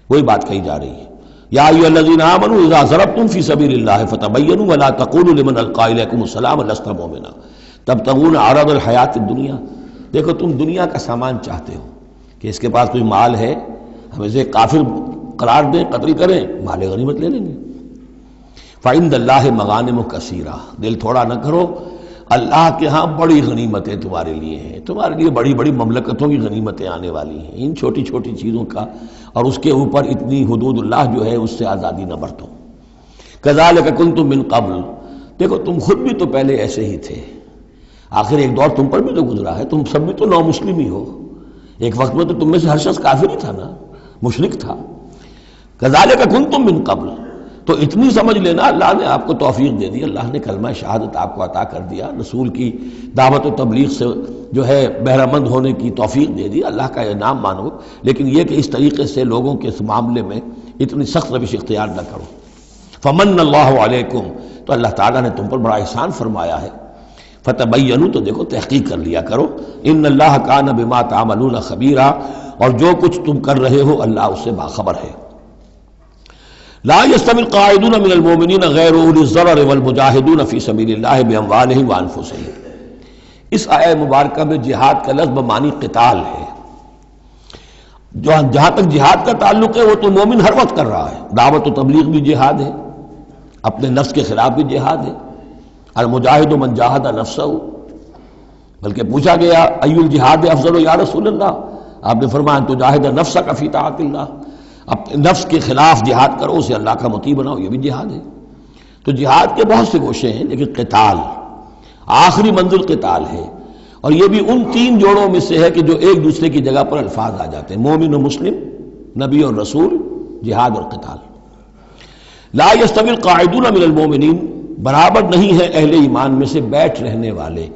وہی بات کہی جا رہی ہے۔ یا ایھا الذین آمنوا اذا ضربتم فی سبیل اللہ فتبینوا ولا تقولوا لمن القی الیکم السلام لست مؤمنا تبتغون عرض الحیات الدنیا۔ دیکھو تم دنیا کا سامان چاہتے ہو کہ اس کے پاس کوئی مال ہے، ہم اسے کافر قرار دیں، قتل کریں، مال غنیمت لے لیں گے۔ فعند اللہ مغانم کثیرہ، دل تھوڑا نہ کرو، اللہ کے ہاں بڑی غنیمتیں تمہارے لیے ہیں، تمہارے لیے بڑی بڑی مملکتوں کی غنیمتیں آنے والی ہیں، ان چھوٹی چھوٹی چیزوں کا اور اس کے اوپر اتنی حدود اللہ جو ہے اس سے آزادی نہ برتو۔ کذالک کنتم من قبل، دیکھو تم خود بھی تو پہلے ایسے ہی تھے، آخر ایک دور تم پر بھی تو گزرا ہے، تم سب بھی تو نو مسلم ہی ہو، ایک وقت میں تو تم میں سے ہر شخص کافر ہی تھا نا، مشرک تھا۔ کذالک کنتم من قبل، تو اتنی سمجھ لینا اللہ نے آپ کو توفیق دے دی، اللہ نے کلمہ شہادت آپ کو عطا کر دیا، رسول کی دعوت و تبلیغ سے جو ہے بہرہ مند ہونے کی توفیق دے دی، اللہ کا انعام مانو، لیکن یہ کہ اس طریقے سے لوگوں کے اس معاملے میں اتنی سخت روش اختیار نہ کرو۔ فمن اللہ علیکم، تو اللہ تعالیٰ نے تم پر بڑا احسان فرمایا ہے۔ فتبینوا، تو دیکھو تحقیق کر لیا کرو، ان اللہ کان بما تعملون خبیرا، اور جو کچھ تم کر رہے ہو اللہ اس سے باخبر ہے۔ لا يستوي القاعدون من المؤمنین غیر اولی الضرر والمجاہدون فی سبیل اللہ باموالہم وانفسہم۔ اس آیہ مبارکہ میں جہاد کا لفظ بمعنی قتال ہے، جہاں تک جہاد کا تعلق ہے وہ تو مومن ہر وقت کر رہا ہے، دعوت و تبلیغ بھی جہاد ہے، اپنے نفس کے خلاف بھی جہاد ہے، المجاہد من جاہد نفسہ، بلکہ پوچھا گیا ای الجہاد افضل یا رسول اللہ، آپ نے فرمایا ان تجاہد نفسک فی طاعت اللہ، اپنے نفس کے خلاف جہاد کرو، اسے اللہ کا مطیع بناؤ، یہ بھی جہاد ہے۔ تو جہاد کے بہت سے گوشے ہیں، لیکن قتال آخری منزل قتال ہے، اور یہ بھی ان تین جوڑوں میں سے ہے کہ جو ایک دوسرے کی جگہ پر الفاظ آ جاتے ہیں، مومن و مسلم، نبی اور رسول، جہاد اور قتال۔ لا یستوی القاعدون من المؤمنین، برابر نہیں ہے اہل ایمان میں سے بیٹھ رہنے والے،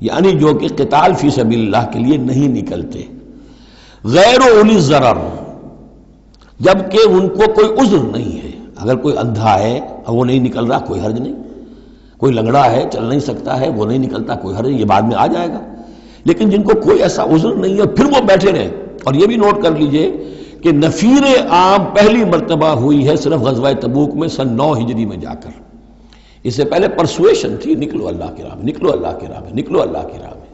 یعنی جو کہ قتال فی سبیل اللہ کے لیے نہیں نکلتے، غیر اولی الضرر، جبکہ ان کو کوئی عذر نہیں ہے۔ اگر کوئی اندھا ہے اور وہ نہیں نکل رہا، کوئی حرج نہیں، کوئی لنگڑا ہے چل نہیں سکتا ہے وہ نہیں نکلتا، کوئی حرج نہیں، یہ بعد میں آ جائے گا، لیکن جن کو کوئی ایسا عذر نہیں ہے پھر وہ بیٹھے رہیں۔ اور یہ بھی نوٹ کر لیجئے کہ نفیر عام پہلی مرتبہ ہوئی ہے صرف غزوہ تبوک میں سن 9 ہجری میں جا کر، اس سے پہلے پرسویشن تھی، نکلو اللہ کی راہ میں، نکلو اللہ کی راہ میں، نکلو اللہ کی راہ میں،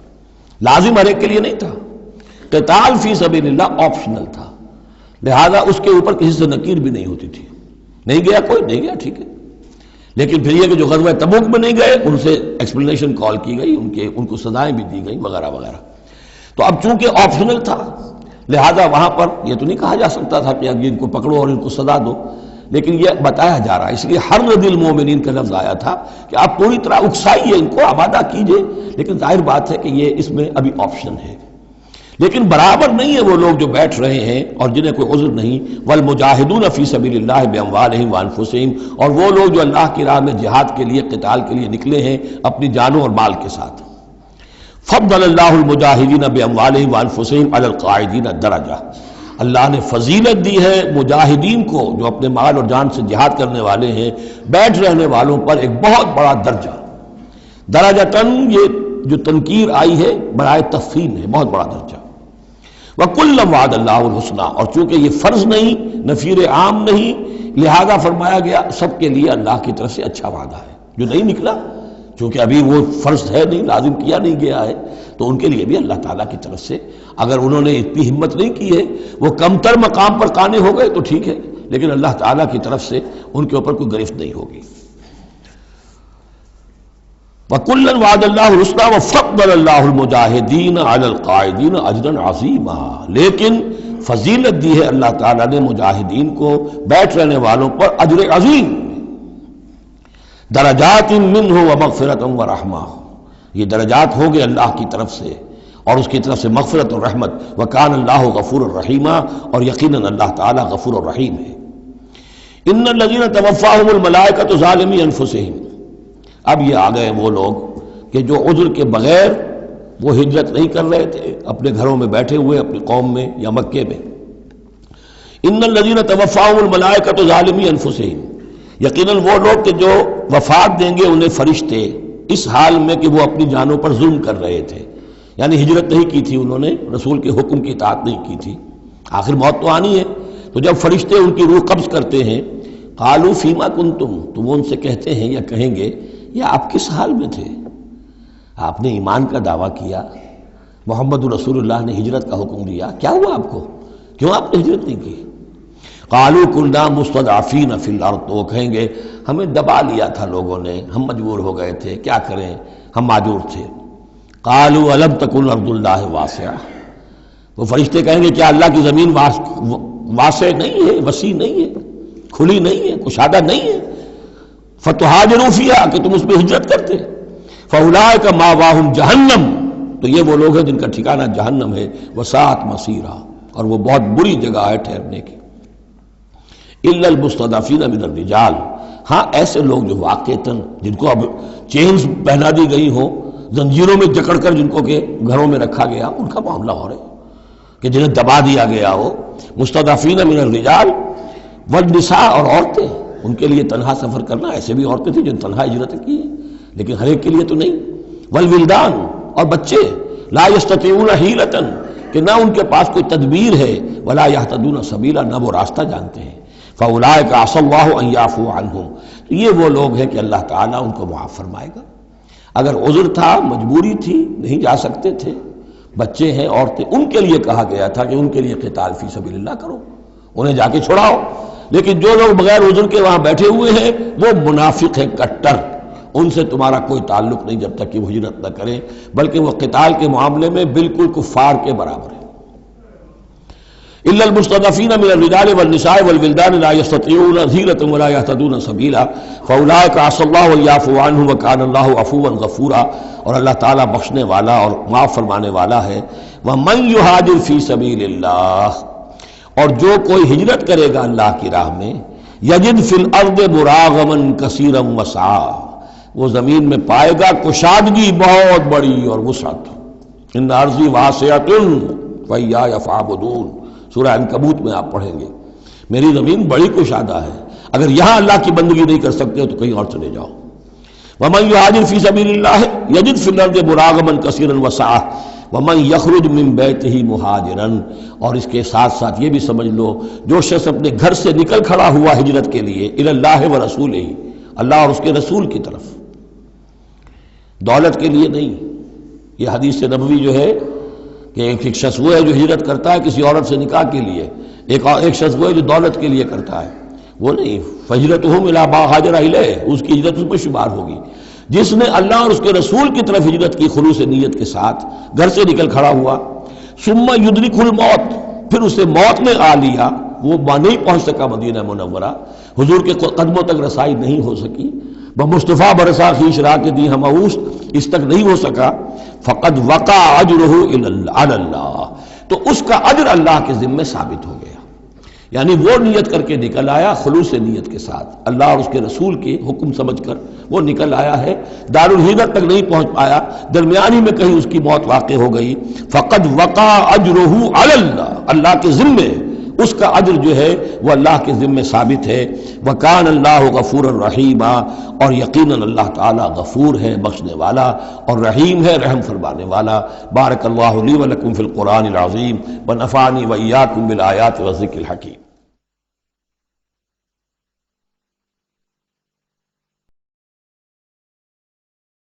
لازم ہر ایک کے لیے نہیں تھا۔ قتال فی سبیل اللہ آپشنل تھا، لہذا اس کے اوپر کسی سے نکیر بھی نہیں ہوتی تھی، نہیں گیا کوئی، نہیں گیا ٹھیک ہے، لیکن پھر یہ کہ جو غزوہ تبوک میں نہیں گئے ان سے ایکسپلینیشن کال کی گئی، ان کو سزائیں بھی دی گئیں وغیرہ وغیرہ۔ تو اب چونکہ آپشنل تھا لہذا وہاں پر یہ تو نہیں کہا جا سکتا تھا کہ اب ان کو پکڑو اور ان کو سزا دو، لیکن یہ بتایا جا رہا ہے، اس لیے حرض المومنین کا لفظ آیا تھا کہ آپ پوری طرح اکسائیے، ان کو آمادہ کیجئے، لیکن ظاہر بات ہے کہ یہ اس میں ابھی آپشن ہے۔ لیکن برابر نہیں ہے وہ لوگ جو بیٹھ رہے ہیں اور جنہیں کوئی عذر نہیں، والمجاہدون فی سبیل اللہ باموالہم وانفسہم، اور وہ لوگ جو اللہ کی راہ میں جہاد کے لیے، قتال کے لیے نکلے ہیں اپنی جانوں اور مال کے ساتھ۔ فضل اللہ المجاہدین باموالہم وانفسہم علی القاعدین درجہ، اللہ نے فضیلت دی ہے مجاہدین کو جو اپنے مال اور جان سے جہاد کرنے والے ہیں، بیٹھ رہنے والوں پر ایک بہت بڑا درجہ، درجتاً یہ جو تنکیر آئی ہے برائے تفخیم ہے، بہت بڑا درجہ۔ وَكُلًّا وَعَدَ اللَّهُ الْحُسْنَىٰ، اور چونکہ یہ فرض نہیں، نفیر عام نہیں، لہذا فرمایا گیا سب کے لیے اللہ کی طرف سے اچھا وعدہ ہے۔ جو نہیں نکلا چونکہ ابھی وہ فرض ہے نہیں، لازم کیا نہیں گیا ہے، تو ان کے لیے بھی اللہ تعالیٰ کی طرف سے اگر انہوں نے اتنی ہمت نہیں کی ہے، وہ کم تر مقام پر قانے ہو گئے تو ٹھیک ہے، لیکن اللہ تعالیٰ کی طرف سے ان کے اوپر کوئی گرفت نہیں ہوگی۔ وَكُلًّا وَعَدَ اللَّهُ الْحُسْنَىٰ وَفَضَّلَ اللَّهُ الْمُجَاهِدِينَ عَلَى الْقَاعِدِينَ أَجْرًا عَظِيمًا، لیکن فضیلت دی ہے اللہ تعالیٰ نے مجاہدین کو بیٹھ رہنے والوں پر اجر عظیم، درجات منہ ومغفرۃ ورحمہ، یہ درجات ہوں گے اللہ کی طرف سے اور اس کی طرف سے مغفرت اور رحمت. وکان اللہ غفور الرحیم، اور یقیناً اللہ تعالیٰ غفور الرحیم ہے. ان الذین توفاہم الملائکۃ ظالمی انفسہم. اب یہ آ گئے وہ لوگ کہ جو عذر کے بغیر وہ ہجرت نہیں کر رہے تھے، اپنے گھروں میں بیٹھے ہوئے اپنی قوم میں یا مکے میں. ان الذین توفاہم الملائکۃ ظالمی انفسہم، یقیناً وہ لوگ کہ جو وفات دیں گے انہیں فرشتے اس حال میں کہ وہ اپنی جانوں پر ظلم کر رہے تھے، یعنی ہجرت نہیں کی تھی انہوں نے، رسول کے حکم کی اطاعت نہیں کی تھی، آخر موت تو آنی ہے. تو جب فرشتے ان کی روح قبض کرتے ہیں، قالوا فیما کنتم، تو وہ ان سے کہتے ہیں یا کہیں گے یا آپ کس حال میں تھے؟ آپ نے ایمان کا دعویٰ کیا، محمد رسول اللہ نے ہجرت کا حکم دیا، کیا ہوا آپ کو؟ کیوں آپ نے ہجرت نہیں کی؟ قالوا كنا مستضعفین فی الارض، تو وہ کہیں گے ہمیں دبا لیا تھا لوگوں نے، ہم مجبور ہو گئے تھے، کیا کریں، ہم معذور تھے. قالوا الم تکن ارض اللہ واسعہ، وہ فرشتے کہیں گے کیا اللہ کی زمین واسع نہیں ہے، وسیع نہیں ہے، کھلی نہیں ہے، کشادہ نہیں ہے؟ فتہاجروا فیہا، کہ تم اس میں ہجرت کرتے. فاولئک مأواہم جہنم، تو یہ وہ لوگ ہیں جن کا ٹھکانہ جہنم ہے. وساءت مصیرا، اور وہ بہت بری جگہ ہے ٹھہرنے کی. الا المستضعفین من الرجال، ہاں ایسے لوگ جو واقعتاً جن کو اب چینز پہنا دی گئی ہوں، زنجیروں میں جکڑ کر جن کو کہ گھروں میں رکھا گیا، ان کا معاملہ ہو رہا ہے کہ جنہیں دبا دیا گیا ہو. مستضعفین من الرجال والنساء، اور عورتیں، ان کے لیے تنہا سفر کرنا، ایسے بھی عورتیں تھیں جن تنہا ہجرت کی ہے لیکن ہر ایک کے لیے تو نہیں. والولدان، اور بچے، لا یستطیعون حیلۃ، کہ نہ ان کے پاس کوئی تدبیر ہے، ولا یہتدون سبیلا، نہ وہ راستہ جانتے ہیں. فاولئک عسى الله ان يعفو عنهم، تو یہ وہ لوگ ہیں کہ اللہ تعالیٰ ان کو معاف فرمائے گا. اگر عذر تھا، مجبوری تھی، نہیں جا سکتے تھے، بچے ہیں، عورتیں، ان کے لیے کہا گیا تھا کہ ان کے لیے قتال فی سبیل اللہ کرو، انہیں جا کے چھڑاؤ. لیکن جو لوگ بغیر عذر کے وہاں بیٹھے ہوئے ہیں وہ منافق ہیں کٹر، ان سے تمہارا کوئی تعلق نہیں جب تک کہ وہ ہجرت نہ کریں، بلکہ وہ قتال کے معاملے میں بالکل کفار کے برابر ہیں. الا المستضعفین من الرجال والنساء والولدان لا يستطيعون حیلة ولا يهتدون سبیلا فاولئک عسى الله ان يعفو عنهم وكان الله عفوا غفورا، اور اللہ تعالیٰ بخشنے والا اور معاف فرمانے والا ہے. ومن يهاجر في سبيل الله، اور جو کوئی ہجرت کرے گا اللہ کی راہ میں، یجد فی الارض مراغما کثیرا وسعا، وہ زمین میں پائے گا کشادگی بہت بڑی اور وسعت. ان ارضی واسعۃ فإیایا فاعبدون، سورہ عنکبوت میں آپ پڑھیں گے میری زمین بڑی کشادہ ہے، اگر یہاں اللہ کی بندگی نہیں کر سکتے ہو تو کہیں اور چلے جاؤ. ومن یہاجر فی سبیل اللہ یجد فی الارض مراغما کثیرا وسعا ومن یخرج من بیتہ مہاجرا، اور اس کے ساتھ ساتھ یہ بھی سمجھ لو جو شخص اپنے گھر سے نکل کھڑا ہوا ہجرت کے لیے الی اللہ ورسولہ، اللہ اور اس کے رسول کی طرف، دولت کے لیے نہیں. یہ حدیث نبوی جو ہے کہ ایک شخص وہ ہے جو ہجرت کرتا ہے کسی عورت سے نکاح کے لیے، ایک شخص وہ ہے جو دولت کے لیے کرتا ہے، وہ نہیں. فہجرتہ الی ما ہاجر الیہ، اس کی ہجرت اس میں شمار ہوگی. جس نے اللہ اور اس کے رسول کی طرف ہجرت کی خلوص نیت کے ساتھ، گھر سے نکل کھڑا ہوا، ثم یدرکہ الموت، پھر اسے موت نے آ لیا، وہ نہیں پہنچ سکا مدینہ منورہ، حضور کے قدموں تک رسائی نہیں ہو سکی، بمصطفیٰ برسا خیش را کے دی ہم اوست، اس تک نہیں ہو سکا. فقد وقع اجرہ علی اللہ، تو اس کا اجر اللہ کے ذمے ثابت ہو گیا. یعنی وہ نیت کر کے نکل آیا خلوص نیت کے ساتھ، اللہ اور اس کے رسول کے حکم سمجھ کر وہ نکل آیا ہے، دارالہجرت تک نہیں پہنچ پایا، درمیانی میں کہیں اس کی موت واقع ہو گئی. فقد وقع اجرہ علی اللہ، اللہ کے ذمے اس کا اجر جو ہے وہ اللہ کے ذمے ثابت ہے. وکان اللہ غفور الرحیم، اور یقیناً اللہ تعالیٰ غفور ہے، بخشنے والا، اور رحیم ہے، رحم فرمانے والا. بارک اللہ لی ولکم فی القرآن العظیم ونفعنی وإیاکم بالآیات والذکر الحکیم.